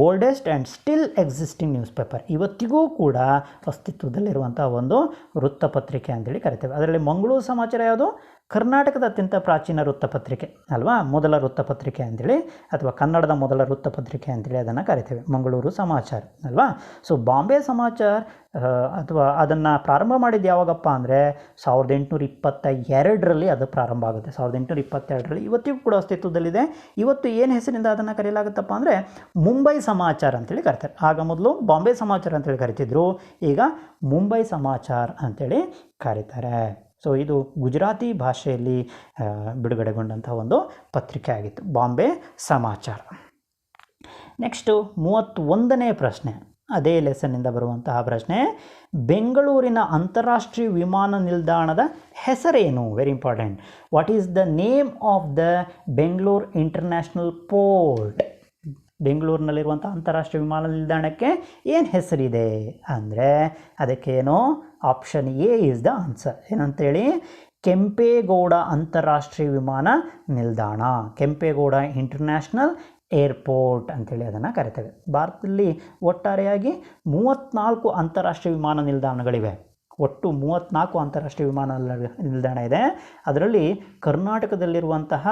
oldest and still existing news paper. ಇವತ್ತಿಗೂ ಕೂಡ ಅಸ್ತಿತ್ವದಲ್ಲಿರುವಂಥ ಒಂದು ವೃತ್ತಪತ್ರಿಕೆ ಅಂತೇಳಿ ಕರಿತೇವೆ. ಅದರಲ್ಲಿ ಮಂಗಳೂರು ಸಮಾಚಾರ ಯಾವುದು? ಕರ್ನಾಟಕದ ಅತ್ಯಂತ ಪ್ರಾಚೀನ ವೃತ್ತಪತ್ರಿಕೆ ಅಲ್ವಾ, ಮೊದಲ ವೃತ್ತಪತ್ರಿಕೆ ಅಂತೇಳಿ, ಅಥವಾ ಕನ್ನಡದ ಮೊದಲ ವೃತ್ತಪತ್ರಿಕೆ ಅಂತೇಳಿ ಅದನ್ನು ಕರಿತೇವೆ, ಮಂಗಳೂರು ಸಮಾಚಾರ ಅಲ್ವಾ. ಸೊ ಬಾಂಬೆ ಸಮಾಚಾರ ಅಥವಾ ಅದನ್ನು ಪ್ರಾರಂಭ ಮಾಡಿದ್ದು ಯಾವಾಗಪ್ಪ ಅಂದರೆ 1822ರಲ್ಲಿ ಅದು ಪ್ರಾರಂಭ ಆಗುತ್ತೆ. 1822ರಲ್ಲಿ. ಇವತ್ತಿಗೂ ಕೂಡ ಅಸ್ತಿತ್ವದಲ್ಲಿದೆ. ಇವತ್ತು ಏನು ಹೆಸರಿಂದ ಅದನ್ನು ಕರೆಯಲಾಗುತ್ತಪ್ಪ ಅಂದರೆ ಮುಂಬೈ ಸಮಾಚಾರ ಅಂತೇಳಿ ಕರಿತಾರೆ. ಆಗ ಮೊದಲು ಬಾಂಬೆ ಸಮಾಚಾರ ಅಂತೇಳಿ ಕರಿತಿದ್ರು, ಈಗ ಮುಂಬೈ ಸಮಾಚಾರ ಅಂತೇಳಿ ಕರೀತಾರೆ. ಸೊ ಇದು ಗುಜರಾತಿ ಭಾಷೆಯಲ್ಲಿ ಬಿಡುಗಡೆಗೊಂಡಂಥ ಒಂದು ಪತ್ರಿಕೆ ಆಗಿತ್ತು, ಬಾಂಬೆ ಸಮಾಚಾರ. ನೆಕ್ಸ್ಟು 31ನೇ ಪ್ರಶ್ನೆ, ಅದೇ ಲೆಸನ್ನಿಂದ ಬರುವಂತಹ ಪ್ರಶ್ನೆ. ಬೆಂಗಳೂರಿನ ಅಂತಾರಾಷ್ಟ್ರೀಯ ವಿಮಾನ ನಿಲ್ದಾಣದ ಹೆಸರೇನು? Very important. What is the name of the Bengaluru international port? ಬೆಂಗಳೂರಿನಲ್ಲಿರುವಂಥ ಅಂತಾರಾಷ್ಟ್ರೀಯ ವಿಮಾನ ನಿಲ್ದಾಣಕ್ಕೆ ಏನು ಹೆಸರಿದೆ ಅಂದರೆ ಅದಕ್ಕೇನು? Option A is the answer. ಏನಂತೇಳಿ? ಕೆಂಪೇಗೌಡ ಅಂತಾರಾಷ್ಟ್ರೀಯ ವಿಮಾನ ನಿಲ್ದಾಣ, ಕೆಂಪೇಗೌಡ ಇಂಟರ್ನ್ಯಾಷನಲ್ ಏರ್ಪೋರ್ಟ್ ಅಂತೇಳಿ ಅದನ್ನು ಕರಿತೇವೆ. ಭಾರತದಲ್ಲಿ ಒಟ್ಟಾರೆಯಾಗಿ 34 ಅಂತಾರಾಷ್ಟ್ರೀಯ ವಿಮಾನ ನಿಲ್ದಾಣಗಳಿವೆ. ಒಟ್ಟು 34 ಅಂತಾರಾಷ್ಟ್ರೀಯ ವಿಮಾನ ನಿಲ್ದಾಣ ಇದೆ. ಅದರಲ್ಲಿ ಕರ್ನಾಟಕದಲ್ಲಿರುವಂತಹ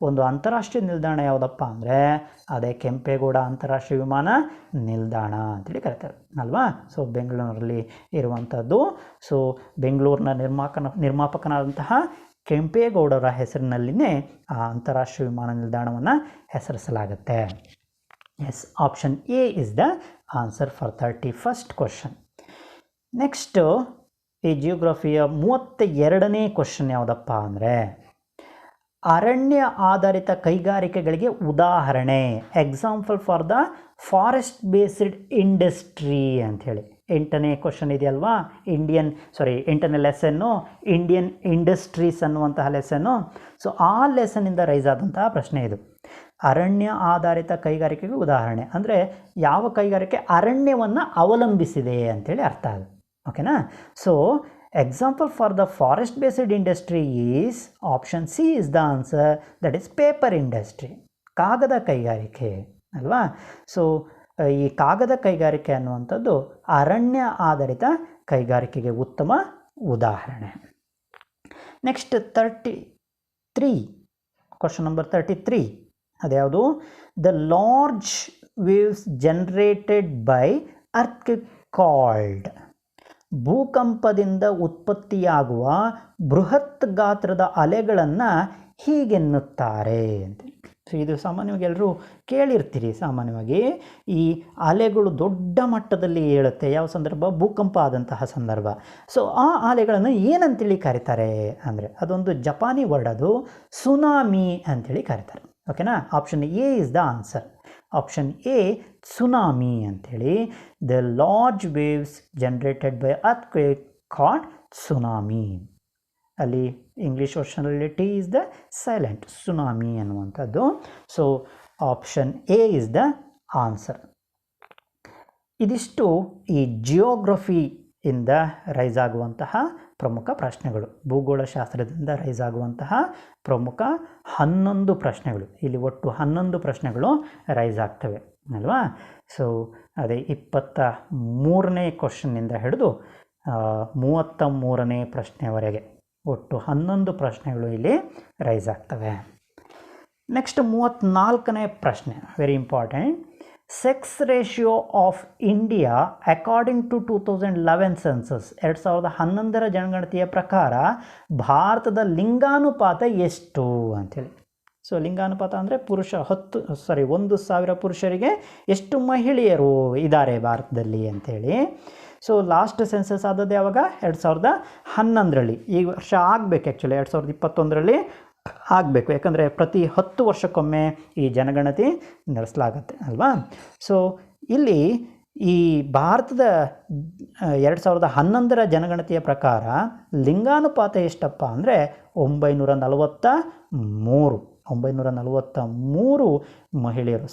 ಒಂದು ಅಂತಾರಾಷ್ಟ್ರೀಯ ನಿಲ್ದಾಣ ಯಾವುದಪ್ಪ ಅಂದರೆ ಅದೇ ಕೆಂಪೇಗೌಡ ಅಂತಾರಾಷ್ಟ್ರೀಯ ವಿಮಾನ ನಿಲ್ದಾಣ ಅಂತೇಳಿ ಕರಿತಾರೆ ಅಲ್ವಾ. ಸೊ ಬೆಂಗಳೂರಲ್ಲಿ ಇರುವಂಥದ್ದು. ಸೊ ಬೆಂಗಳೂರಿನ ನಿರ್ಮಾಪಕನಾದಂತಹ ಕೆಂಪೇಗೌಡರ ಹೆಸರಿನಲ್ಲಿನೇ ಆ ಅಂತಾರಾಷ್ಟ್ರೀಯ ವಿಮಾನ ನಿಲ್ದಾಣವನ್ನು ಹೆಸರಿಸಲಾಗುತ್ತೆ. Yes, option A is the answer for 31st question. Next ಈ ಜಿಯೋಗ್ರಫಿಯ 32ನೇ ಕ್ವಶನ್ ಯಾವುದಪ್ಪ ಅಂದರೆ ಅರಣ್ಯ ಆಧಾರಿತ ಕೈಗಾರಿಕೆಗಳಿಗೆ ಉದಾಹರಣೆ, example for the forest based industry ಅಂಥೇಳಿ. 8ನೇ ಕ್ವಶನ್ ಇದೆಯಲ್ವಾ, 8ನೇ ಲೆಸನ್ನು ಇಂಡಿಯನ್ ಇಂಡಸ್ಟ್ರೀಸ್ ಅನ್ನುವಂತಹ ಲೆಸನ್ನು. ಸೊ ಆ ಲೆಸನ್ನಿಂದ ರೈಸ್ ಆದಂತಹ ಪ್ರಶ್ನೆ ಇದು. ಅರಣ್ಯ ಆಧಾರಿತ ಕೈಗಾರಿಕೆಗೆ ಉದಾಹರಣೆ ಅಂದರೆ ಯಾವ ಕೈಗಾರಿಕೆ ಅರಣ್ಯವನ್ನು ಅವಲಂಬಿಸಿದೆ ಅಂಥೇಳಿ ಅರ್ಥ ಅದು. ಓಕೆನಾ. So Example for the forest based industry is option C is the answer, that is paper industry. ಕಾಗದ ಕೈಗಾರಿಕೆ ಅಲ್ವಾ. ಸೊ ಈ ಕಾಗದ ಕೈಗಾರಿಕೆ ಅನ್ನುವಂಥದ್ದು ಅರಣ್ಯ ಆಧಾರಿತ ಕೈಗಾರಿಕೆಗೆ ಉತ್ತಮ ಉದಾಹರಣೆ. ನೆಕ್ಸ್ಟ್ 33 ಕ್ವಶನ್ ನಂಬರ್ 33 ಅದ್ಯಾವುದು? The large waves generated by earthquake called. ಭೂಕಂಪದಿಂದ ಉತ್ಪತ್ತಿಯಾಗುವ ಬೃಹತ್ ಗಾತ್ರದ ಅಲೆಗಳನ್ನು ಹೀಗೆನ್ನುತ್ತಾರೆ ಅಂತ. ಸೊ ಇದು ಸಾಮಾನ್ಯವಾಗಿ ಎಲ್ಲರೂ ಕೇಳಿರ್ತೀರಿ. ಸಾಮಾನ್ಯವಾಗಿ ಈ ಅಲೆಗಳು ದೊಡ್ಡ ಮಟ್ಟದಲ್ಲಿ ಏಳುತ್ತೆ. ಯಾವ ಸಂದರ್ಭ? ಭೂಕಂಪ ಆದಂತಹ ಸಂದರ್ಭ. ಸೊ ಆ ಅಲೆಗಳನ್ನು ಏನಂತೇಳಿ ಕರೀತಾರೆ ಅಂದರೆ ಅದೊಂದು ಜಪಾನಿ ವರ್ಡ್, ಅದು ಸುನಾಮಿ ಅಂಥೇಳಿ ಕರೀತಾರೆ. ಓಕೆನಾ? Option A is the answer. Option A tsunami ಅಂಥೇಳಿ. The large waves generated by earthquake called tsunami. ಅಲ್ಲಿ ಇಂಗ್ಲೀಷ್ ವರ್ಷನಲ್ಲಿ T is the silent, tsunami ಅನ್ನುವಂಥದ್ದು. So option A is the answer. ಇದಿಷ್ಟು ಈ ಜಿಯೋಗ್ರಫಿಯಿಂದ ರೈಸ್ ಆಗುವಂತಹ ಪ್ರಮುಖ ಪ್ರಶ್ನೆಗಳು, ಭೂಗೋಳಶಾಸ್ತ್ರದಿಂದ ರೈಸ್ ಆಗುವಂತಹ ಪ್ರಮುಖ 11 ಪ್ರಶ್ನೆಗಳು. ಇಲ್ಲಿ ಒಟ್ಟು 11 ಪ್ರಶ್ನೆಗಳು ರೈಸ್ ಆಗ್ತವೆ ಅಲ್ವಾ. ಸೊ ಅದೇ 23ನೇ ಕ್ವಶನ್ನಿಂದ ಹಿಡಿದು 33ನೇ ಪ್ರಶ್ನೆವರೆಗೆ ಒಟ್ಟು 11 ಪ್ರಶ್ನೆಗಳು ಇಲ್ಲಿ ರೈಸ್ ಆಗ್ತವೆ. ನೆಕ್ಸ್ಟ್ 34ನೇ ಪ್ರಶ್ನೆ, very important. Sex ratio of India according to 2011 census. 2011ರ ಜನಗಣತಿಯ ಪ್ರಕಾರ ಭಾರತದ ಲಿಂಗಾನುಪಾತ ಎಷ್ಟು ಅಂಥೇಳಿ. ಸೊ ಲಿಂಗಾನುಪಾತ ಅಂದರೆ ಪುರುಷ 1,000 ಪುರುಷರಿಗೆ ಎಷ್ಟು ಮಹಿಳೆಯರು ಇದ್ದಾರೆ ಭಾರತದಲ್ಲಿ ಅಂಥೇಳಿ. ಸೊ ಲಾಸ್ಟ್ ಸೆನ್ಸಸ್ ಆದದ್ದು ಯಾವಾಗ? 2011ರಲ್ಲಿ. ಈ ವರ್ಷ ಆಗಬೇಕು, ಆ್ಯಕ್ಚುಲಿ 2021ರಲ್ಲಿ ಆಗಬೇಕು. ಯಾಕಂದರೆ ಪ್ರತಿ 10 ವರ್ಷಕ್ಕೊಮ್ಮೆ ಈ ಜನಗಣತಿ ನಡೆಸಲಾಗತ್ತೆ ಅಲ್ವಾ. ಸೊ ಇಲ್ಲಿ ಈ ಭಾರತದ 2011ರ ಜನಗಣತಿಯ ಪ್ರಕಾರ ಲಿಂಗಾನುಪಾತ ಎಷ್ಟಪ್ಪ ಅಂದರೆ 943 ಮಹಿಳೆಯರು.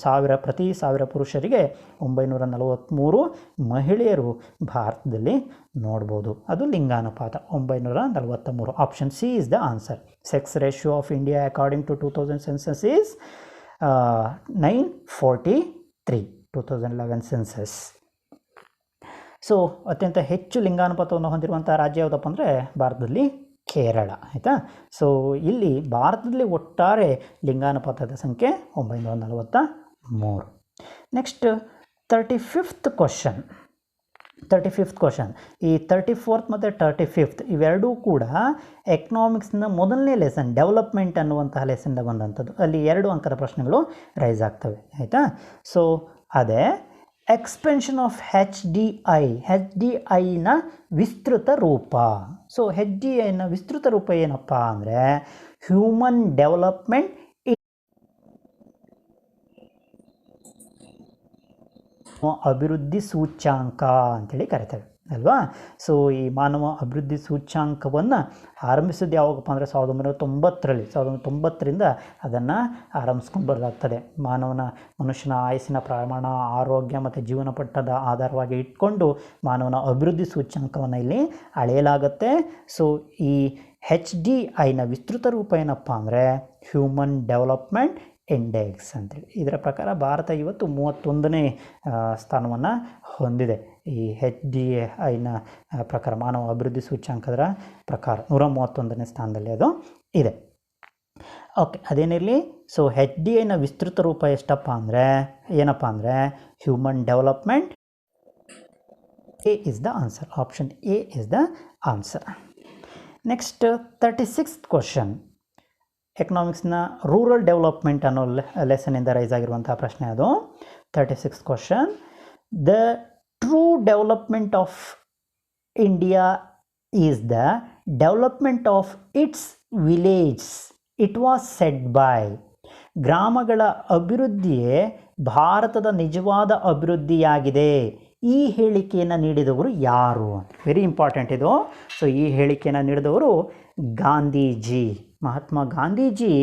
ಪ್ರತಿ 1000 ಪುರುಷರಿಗೆ 943 ಮಹಿಳೆಯರು ಭಾರತದಲ್ಲಿ ನೋಡ್ಬೋದು. ಅದು ಲಿಂಗಾನುಪಾತ 943. Option C is the answer. Sex ratio of India according to 2000 census is 943, 2011 census. So ಅತ್ಯಂತ ಹೆಚ್ಚು ಲಿಂಗಾನುಪಾತವನ್ನು ಹೊಂದಿರುವಂಥ ರಾಜ್ಯ ಯಾವುದಪ್ಪ ಅಂದರೆ ಭಾರತದಲ್ಲಿ ಕೇರಳ. ಆಯಿತಾ. ಸೊ ಇಲ್ಲಿ ಭಾರತದಲ್ಲಿ ಒಟ್ಟಾರೆ ಲಿಂಗಾನುಪಾತದ ಸಂಖ್ಯೆ 943. Next 35th question. ಈ 34th ಮತ್ತು 35th ಇವೆರಡೂ ಕೂಡ ಎಕನಾಮಿಕ್ಸ್ನ ಮೊದಲನೇ ಲೆಸನ್, ಡೆವಲಪ್ಮೆಂಟ್ ಅನ್ನುವಂತಹ ಲೆಸನ್ನಿಂದ ಬಂದಂಥದ್ದು. ಅಲ್ಲಿ 2 ಅಂಕದ ಪ್ರಶ್ನೆಗಳು ರೈಸ್ ಆಗ್ತವೆ. ಆಯಿತಾ. ಸೊ ಅದೇ ಎಕ್ಸ್ಪೆನ್ಷನ್ ಆಫ್ HDIನ ವಿಸ್ತೃತ ರೂಪ. ಸೊ HDIನ ವಿಸ್ತೃತ ರೂಪ ಏನಪ್ಪ ಅಂದರೆ ಹ್ಯೂಮನ್ ಡೆವಲಪ್ಮೆಂಟ್ ಅಭಿವೃದ್ಧಿ ಸೂಚ್ಯಾಂಕ ಅಂತೇಳಿ ಕರಿತೇವೆ ಅಲ್ವಾ. ಸೊ ಈ ಮಾನವ ಅಭಿವೃದ್ಧಿ ಸೂಚ್ಯಾಂಕವನ್ನು ಆರಂಭಿಸಿದ್ದು ಯಾವಾಗಪ್ಪ ಅಂದರೆ 1990ರಲ್ಲಿ. 1990ರಿಂದ ಅದನ್ನು ಆರಂಭಿಸ್ಕೊಂಡು ಬರಲಾಗ್ತದೆ. ಮನುಷ್ಯನ ಆಯಸ್ಸಿನ ಪ್ರಮಾಣ, ಆರೋಗ್ಯ ಮತ್ತು ಜೀವನ ಪಟ್ಟದ ಆಧಾರವಾಗಿ ಇಟ್ಕೊಂಡು ಮಾನವನ ಅಭಿವೃದ್ಧಿ ಸೂಚ್ಯಾಂಕವನ್ನು ಇಲ್ಲಿ ಅಳೆಯಲಾಗುತ್ತೆ. ಸೊ ಈ HDIನ ವಿಸ್ತೃತ ರೂಪ ಏನಪ್ಪ ಅಂದರೆ ಹ್ಯೂಮನ್ ಡೆವಲಪ್ಮೆಂಟ್ ಇಂಡೆಕ್ಸ್ ಅಂತೇಳಿ. ಇದರ ಪ್ರಕಾರ ಭಾರತ ಇವತ್ತು 31ನೇ ಸ್ಥಾನವನ್ನು ಹೊಂದಿದೆ. ಈ HDIನ ಪ್ರಕಾರ, ಮಾನವ ಅಭಿವೃದ್ಧಿ ಸೂಚ್ಯಾಂಕದ ಪ್ರಕಾರ 131ನೇ ಸ್ಥಾನದಲ್ಲಿ ಅದು ಇದೆ. ಓಕೆ, ಅದೇನಿರಲಿ. ಸೊ HDIನ ವಿಸ್ತೃತ ರೂಪ ಏನಪ್ಪ ಅಂದರೆ human development. A is the answer. Option A is the answer. Next 36th question. ಎಕನಾಮಿಕ್ಸ್ನ ರೂರಲ್ ಡೆವಲಪ್ಮೆಂಟ್ ಅನ್ನೋ ಲೆಸನಿಂದ ರೈಸ್ ಆಗಿರುವಂಥ ಪ್ರಶ್ನೆ ಅದು. 36th question. The true development of India is the development of its village. It was said by. ಗ್ರಾಮಗಳ ಅಭಿವೃದ್ಧಿಯೇ ಭಾರತದ ನಿಜವಾದ ಅಭಿವೃದ್ಧಿಯಾಗಿದೆ. ಈ ಹೇಳಿಕೆಯನ್ನು ನೀಡಿದವರು ಯಾರು? ವೆರಿ ಇಂಪಾರ್ಟೆಂಟ್ ಇದು. ಸೊ ಈ ಹೇಳಿಕೆಯನ್ನು ನೀಡಿದವರು Gandhiji. Mahatma Gandhiji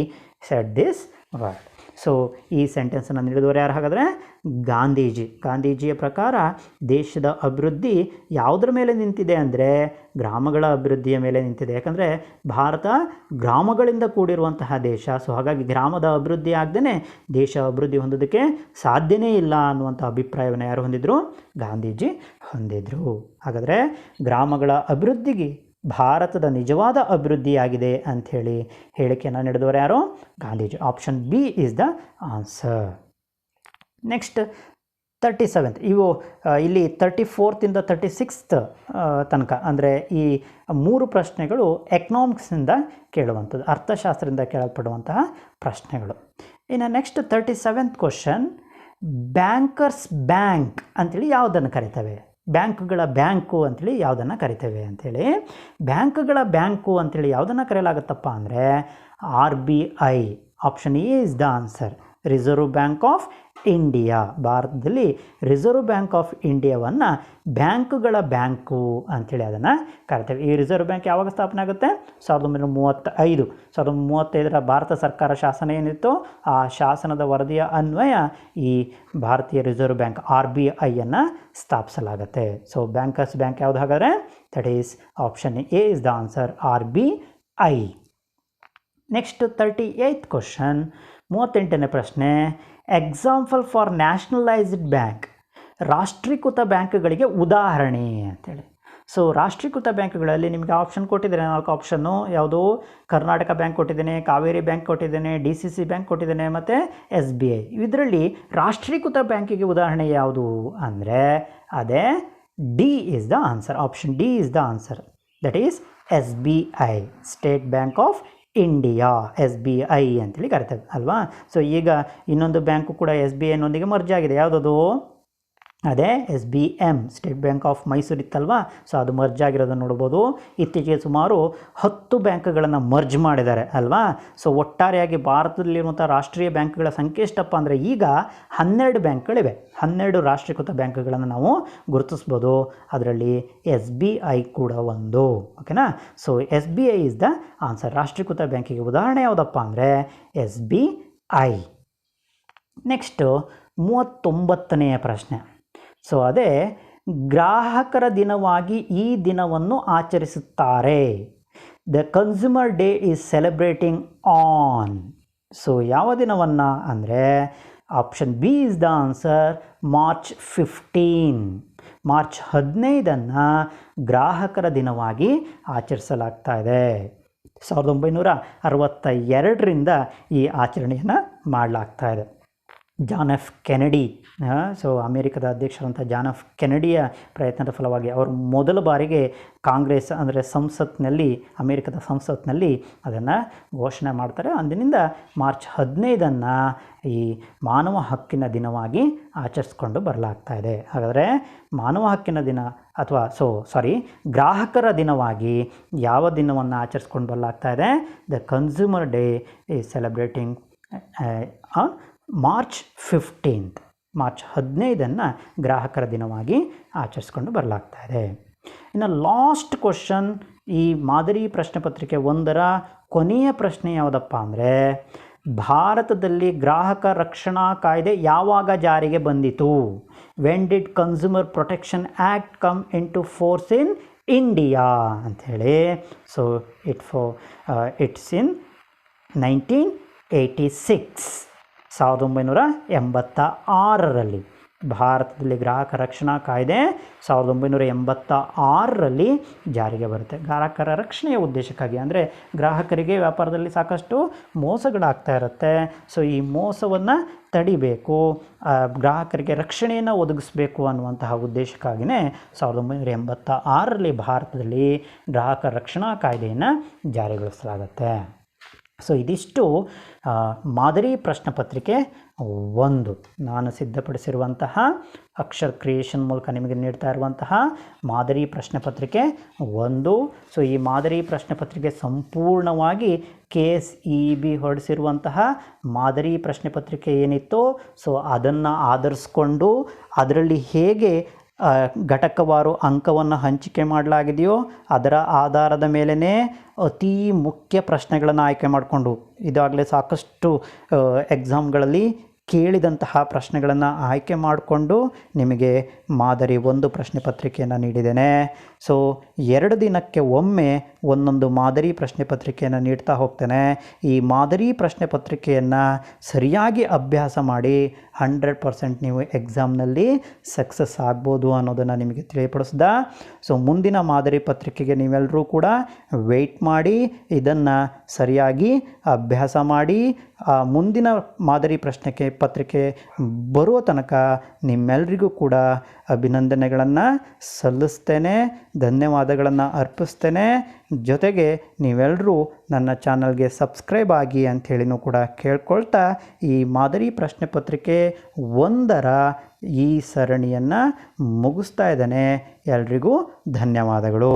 shed this word. So ಈ ಸೆಂಟೆನ್ಸನ್ನು ನೀಡಿದವರು ಯಾರು ಹಾಗಾದರೆ ಗಾಂಧೀಜಿಯ ಪ್ರಕಾರ ದೇಶದ ಅಭಿವೃದ್ಧಿ ಯಾವುದರ ಮೇಲೆ ನಿಂತಿದೆ ಅಂದರೆ ಗ್ರಾಮಗಳ ಅಭಿವೃದ್ಧಿಯ ಮೇಲೆ ನಿಂತಿದೆ. ಯಾಕಂದರೆ ಭಾರತ ಗ್ರಾಮಗಳಿಂದ ಕೂಡಿರುವಂತಹ ದೇಶ. ಸೊ ಹಾಗಾಗಿ ಗ್ರಾಮದ ಅಭಿವೃದ್ಧಿ ಆಗದೇ ದೇಶ ಅಭಿವೃದ್ಧಿ ಹೊಂದೋದಕ್ಕೆ ಸಾಧ್ಯನೇ ಇಲ್ಲ ಅನ್ನುವಂಥ ಅಭಿಪ್ರಾಯವನ್ನು ಯಾರು ಹೊಂದಿದ್ರು? ಗಾಂಧೀಜಿ ಹೊಂದಿದ್ರು. ಹಾಗಾದರೆ ಗ್ರಾಮಗಳ ಅಭಿವೃದ್ಧಿಗೆ ಭಾರತದ ನಿಜವಾದ ಅಭಿವೃದ್ಧಿಯಾಗಿದೆ ಅಂಥೇಳಿ ಹೇಳಿಕೆಯನ್ನು ನೀಡಿದವರು ಯಾರು? Gandhiji. Option B is the answer. Next 37th, ಇವು ಇಲ್ಲಿ 34th 36th ತನಕ ಅಂದರೆ ಈ 3 ಪ್ರಶ್ನೆಗಳು ಎಕನಾಮಿಕ್ಸಿಂದ ಕೇಳುವಂಥದ್ದು, ಅರ್ಥಶಾಸ್ತ್ರದಿಂದ ಕೇಳಲ್ಪಡುವಂತಹ ಪ್ರಶ್ನೆಗಳು. ಇನ್ನು next 37th question, bankers bank ಅಂಥೇಳಿ ಯಾವುದನ್ನು ಕರಿತೇವೆ? ಬ್ಯಾಂಕ್ಗಳ ಬ್ಯಾಂಕು ಅಂಥೇಳಿ ಯಾವುದನ್ನು ಕರಿತೇವೆ ಅಂಥೇಳಿ. ಬ್ಯಾಂಕ್ಗಳ ಬ್ಯಾಂಕು ಅಂಥೇಳಿ ಯಾವುದನ್ನು ಕರೆಯಲಾಗುತ್ತಪ್ಪ ಅಂದರೆ RBI. Option A is the answer. Reserve bank of India. ಭಾರತದಲ್ಲಿ ರಿಸರ್ವ್ ಬ್ಯಾಂಕ್ ಆಫ್ ಇಂಡಿಯಾವನ್ನು ಬ್ಯಾಂಕುಗಳ ಬ್ಯಾಂಕು ಅಂಥೇಳಿ ಅದನ್ನು ಕರಿತೇವೆ. ಈ ರಿಸರ್ವ್ ಬ್ಯಾಂಕ್ ಯಾವಾಗ ಸ್ಥಾಪನೆ ಆಗುತ್ತೆ? 1935. 1935ರ ಭಾರತ ಸರ್ಕಾರ ಶಾಸನ ಏನಿತ್ತು, ಆ ಶಾಸನದ ವರದಿಯ ಅನ್ವಯ ಈ ಭಾರತೀಯ ರಿಸರ್ವ್ ಬ್ಯಾಂಕ್ RBIಯನ್ನು ಸ್ಥಾಪಿಸಲಾಗುತ್ತೆ. ಸೊ ಬ್ಯಾಂಕರ್ಸ್ ಬ್ಯಾಂಕ್ ಯಾವುದು ಹಾಗಾದರೆ? That is option A is the answer, RBI. Next 38th question, 38ನೇ ಪ್ರಶ್ನೆ, ಎಕ್ಸಾಂಪಲ್ ಫಾರ್ ನ್ಯಾಷನಲೈಸ್ಡ್ ಬ್ಯಾಂಕ್. ರಾಷ್ಟ್ರೀಕೃತ ಬ್ಯಾಂಕ್ಗಳಿಗೆ ಉದಾಹರಣೆ ಅಂತೇಳಿ. ಸೊ ರಾಷ್ಟ್ರೀಕೃತ ಬ್ಯಾಂಕ್ಗಳಲ್ಲಿ ನಿಮಗೆ ಆಪ್ಷನ್ ಕೊಟ್ಟಿದ್ದೇನೆ, 4 ಆಪ್ಷನ್ನು. ಯಾವುದು? ಕರ್ನಾಟಕ ಬ್ಯಾಂಕ್ ಕೊಟ್ಟಿದ್ದೇನೆ, ಕಾವೇರಿ ಬ್ಯಾಂಕ್ ಕೊಟ್ಟಿದ್ದೇನೆ, DCC ಬ್ಯಾಂಕ್ ಕೊಟ್ಟಿದ್ದೇನೆ ಮತ್ತು SBI. ಇದರಲ್ಲಿ ರಾಷ್ಟ್ರೀಕೃತ ಬ್ಯಾಂಕಿಗೆ ಉದಾಹರಣೆ ಯಾವುದು ಅಂದರೆ ಅದೇ D is the answer. Option D is the answer. That is SBI, state bank of India, SBI ಅಂತೇಳಿ ಕರಿತೇವೆ ಅಲ್ವಾ. ಸೊ ಈಗ ಇನ್ನೊಂದು ಬ್ಯಾಂಕು ಕೂಡ SBIನೊಂದಿಗೆ ಮರ್ಜ್ ಆಗಿದೆ. ಯಾವುದದು? ಅದೇ SBM, state bank of Mysuru ಇತ್ತಲ್ವಾ. ಸೊ ಅದು ಮರ್ಜ್ ಆಗಿರೋದನ್ನು ನೋಡ್ಬೋದು. ಇತ್ತೀಚೆಗೆ ಸುಮಾರು 10 ಬ್ಯಾಂಕ್ಗಳನ್ನು ಮರ್ಜ್ ಮಾಡಿದ್ದಾರೆ ಅಲ್ವಾ. ಸೊ ಒಟ್ಟಾರೆಯಾಗಿ ಭಾರತದಲ್ಲಿರುವಂಥ ರಾಷ್ಟ್ರೀಯ ಬ್ಯಾಂಕ್ಗಳ ಸಂಖ್ಯೆ ಎಷ್ಟಪ್ಪ ಅಂದರೆ ಈಗ 12 ಬ್ಯಾಂಕ್ಗಳಿವೆ. 12 ರಾಷ್ಟ್ರೀಕೃತ ಬ್ಯಾಂಕ್ಗಳನ್ನು ನಾವು ಗುರುತಿಸ್ಬೋದು. ಅದರಲ್ಲಿ SBI ಕೂಡ ಒಂದು. ಓಕೆನಾ. So SBI is the answer. ರಾಷ್ಟ್ರೀಕೃತ ಬ್ಯಾಂಕಿಗೆ ಉದಾಹರಣೆ ಯಾವುದಪ್ಪ ಅಂದರೆ SBI. ನೆಕ್ಸ್ಟು 39ನೇ ಪ್ರಶ್ನೆ. ಸೊ ಅದೇ ಗ್ರಾಹಕರ ದಿನವಾಗಿ ಈ ದಿನವನ್ನು ಆಚರಿಸುತ್ತಾರೆ. The consumer day is celebrating on. So ಯಾವ ದಿನವನ್ನು ಅಂದರೆ option B is the answer, March 15. March 15 ಗ್ರಾಹಕರ ದಿನವಾಗಿ ಆಚರಿಸಲಾಗ್ತಾ ಇದೆ. 1962ರಿಂದ ಈ ಆಚರಣೆಯನ್ನು ಮಾಡಲಾಗ್ತಾ ಇದೆ. ಜಾನ್ ಎಫ್ ಕೆನಡಿ, ಸೊ ಅಮೇರಿಕದ ಅಧ್ಯಕ್ಷರಂಥ ಜಾನ್ ಎಫ್ ಕೆನಡಿಯ ಪ್ರಯತ್ನದ ಫಲವಾಗಿ ಅವರು ಮೊದಲ ಬಾರಿಗೆ ಕಾಂಗ್ರೆಸ್ ಅಂದರೆ ಸಂಸತ್ನಲ್ಲಿ, ಅಮೇರಿಕದ ಸಂಸತ್ನಲ್ಲಿ ಅದನ್ನು ಘೋಷಣೆ ಮಾಡ್ತಾರೆ. ಅಂದಿನಿಂದ ಮಾರ್ಚ್ 15 ಈ ಮಾನವ ಹಕ್ಕಿನ ದಿನವಾಗಿ ಆಚರಿಸ್ಕೊಂಡು ಬರಲಾಗ್ತಾ ಇದೆ. ಹಾಗಾದರೆ ಮಾನವ ಹಕ್ಕಿನ ದಿನ ಅಥವಾ ಗ್ರಾಹಕರ ದಿನವಾಗಿ ಯಾವ ದಿನವನ್ನು ಆಚರಿಸ್ಕೊಂಡು ಬರಲಾಗ್ತಾ ಇದೆ? The consumer day is celebrating on March 15. March 15 ಗ್ರಾಹಕರ ದಿನವಾಗಿ ಆಚರಿಸ್ಕೊಂಡು ಬರಲಾಗ್ತಾ ಇದೆ. ಇನ್ನು ಲಾಸ್ಟ್ ಕ್ವಶನ್, ಈ ಮಾದರಿ ಪ್ರಶ್ನೆ ಪತ್ರಿಕೆ 1ರ ಕೊನೆಯ ಪ್ರಶ್ನೆ ಯಾವುದಪ್ಪ ಅಂದರೆ ಭಾರತದಲ್ಲಿ ಗ್ರಾಹಕ ರಕ್ಷಣಾ ಕಾಯ್ದೆ ಯಾವಾಗ ಜಾರಿಗೆ ಬಂದಿತು? When did consumer protection act come into force in India ಅಂಥೇಳಿ. So it's in 1986. 1986ರಲ್ಲಿ ಭಾರತದಲ್ಲಿ ಗ್ರಾಹಕ ರಕ್ಷಣಾ ಕಾಯ್ದೆ 1986ರಲ್ಲಿ ಜಾರಿಗೆ ಬರುತ್ತೆ. ಗ್ರಾಹಕರ ರಕ್ಷಣೆಯ ಉದ್ದೇಶಕ್ಕಾಗಿ, ಅಂದರೆ ಗ್ರಾಹಕರಿಗೆ ವ್ಯಾಪಾರದಲ್ಲಿ ಸಾಕಷ್ಟು ಮೋಸಗಳಾಗ್ತಾ ಇರುತ್ತೆ. ಸೊ ಈ ಮೋಸವನ್ನು ತಡಿಬೇಕು, ಗ್ರಾಹಕರಿಗೆ ರಕ್ಷಣೆಯನ್ನು ಒದಗಿಸಬೇಕು ಅನ್ನುವಂತಹ ಉದ್ದೇಶಕ್ಕಾಗಿಯೇ 1986ರಲ್ಲಿ ಭಾರತದಲ್ಲಿ ಗ್ರಾಹಕ ರಕ್ಷಣಾ ಕಾಯ್ದೆಯನ್ನು ಜಾರಿಗೊಳಿಸಲಾಗುತ್ತೆ. ಸೊ ಇದಿಷ್ಟು ಮಾದರಿ ಪ್ರಶ್ನೆ ಪತ್ರಿಕೆ 1, ನಾನು ಸಿದ್ಧಪಡಿಸಿರುವಂತಹ ಅಕ್ಷರ್ ಕ್ರಿಯೇಷನ್ ಮೂಲಕ ನಿಮಗೆ ನೀಡ್ತಾ ಇರುವಂತಹ ಮಾದರಿ ಪ್ರಶ್ನೆ ಪತ್ರಿಕೆ 1. ಸೊ ಈ ಮಾದರಿ ಪ್ರಶ್ನೆ ಪತ್ರಿಕೆ ಸಂಪೂರ್ಣವಾಗಿ KSEB ಹೊರಡಿಸಿರುವಂತಹ ಮಾದರಿ ಪ್ರಶ್ನೆ ಪತ್ರಿಕೆ ಏನಿತ್ತು, ಸೊ ಅದನ್ನು ಆಧರಿಸ್ಕೊಂಡು ಅದರಲ್ಲಿ ಹೇಗೆ ಘಟಕವಾರು ಅಂಕವನ್ನು ಹಂಚಿಕೆ ಮಾಡಲಾಗಿದೆಯೋ ಅದರ ಆಧಾರದ ಮೇಲೇ ಅತಿ ಮುಖ್ಯ ಪ್ರಶ್ನೆಗಳನ್ನು ಆಯ್ಕೆ ಮಾಡಿಕೊಂಡು, ಇದಾಗಲೇ ಸಾಕಷ್ಟು ಎಕ್ಸಾಮ್ಗಳಲ್ಲಿ ಕೇಳಿದಂತಹ ಪ್ರಶ್ನೆಗಳನ್ನು ಆಯ್ಕೆ ಮಾಡಿಕೊಂಡು ನಿಮಗೆ ಮಾದರಿ 1 ಪ್ರಶ್ನೆ ಪತ್ರಿಕೆಯನ್ನು ನೀಡಿದ್ದೇನೆ. ಸೊ 2 ದಿನಕ್ಕೆ ಒಮ್ಮೆ ಒಂದೊಂದು ಮಾದರಿ ಪ್ರಶ್ನೆ ಪತ್ರಿಕೆಯನ್ನು ನೀಡ್ತಾ ಹೋಗ್ತೇನೆ. ಈ ಮಾದರಿ ಪ್ರಶ್ನೆ ಪತ್ರಿಕೆಯನ್ನು ಸರಿಯಾಗಿ ಅಭ್ಯಾಸ ಮಾಡಿ 100% ನೀವು ಎಕ್ಸಾಮ್ನಲ್ಲಿ ಸಕ್ಸಸ್ ಆಗ್ಬೋದು ಅನ್ನೋದನ್ನು ನಿಮಗೆ ತಿಳಿಯಪಡಿಸ್ದ. ಸೊ ಮುಂದಿನ ಮಾದರಿ ಪತ್ರಿಕೆಗೆ ನೀವೆಲ್ಲರೂ ಕೂಡ ವೆಯ್ಟ್ ಮಾಡಿ, ಇದನ್ನು ಸರಿಯಾಗಿ ಅಭ್ಯಾಸ ಮಾಡಿ, ಮುಂದಿನ ಮಾದರಿ ಪತ್ರಿಕೆ ಬರುವ ತನಕ ನಿಮ್ಮೆಲ್ಲರಿಗೂ ಕೂಡ ಅಭಿನಂದನೆಗಳನ್ನು ಸಲ್ಲಿಸ್ತೇನೆ, ಧನ್ಯವಾದಗಳನ್ನು ಅರ್ಪಿಸ್ತೇನೆ. ಜೊತೆಗೆ ನೀವೆಲ್ಲರೂ ನನ್ನ ಚಾನಲ್ಗೆ ಸಬ್ಸ್ಕ್ರೈಬ್ ಆಗಿ ಅಂಥೇಳಿನೂ ಕೂಡ ಕೇಳ್ಕೊಳ್ತಾ ಈ ಮಾದರಿ ಪ್ರಶ್ನೆ ಪತ್ರಿಕೆ 1ರ ಈ ಸರಣಿಯನ್ನು ಮುಗಿಸ್ತಾ ಇದ್ದೇನೆ. ಎಲ್ರಿಗೂ ಧನ್ಯವಾದಗಳು.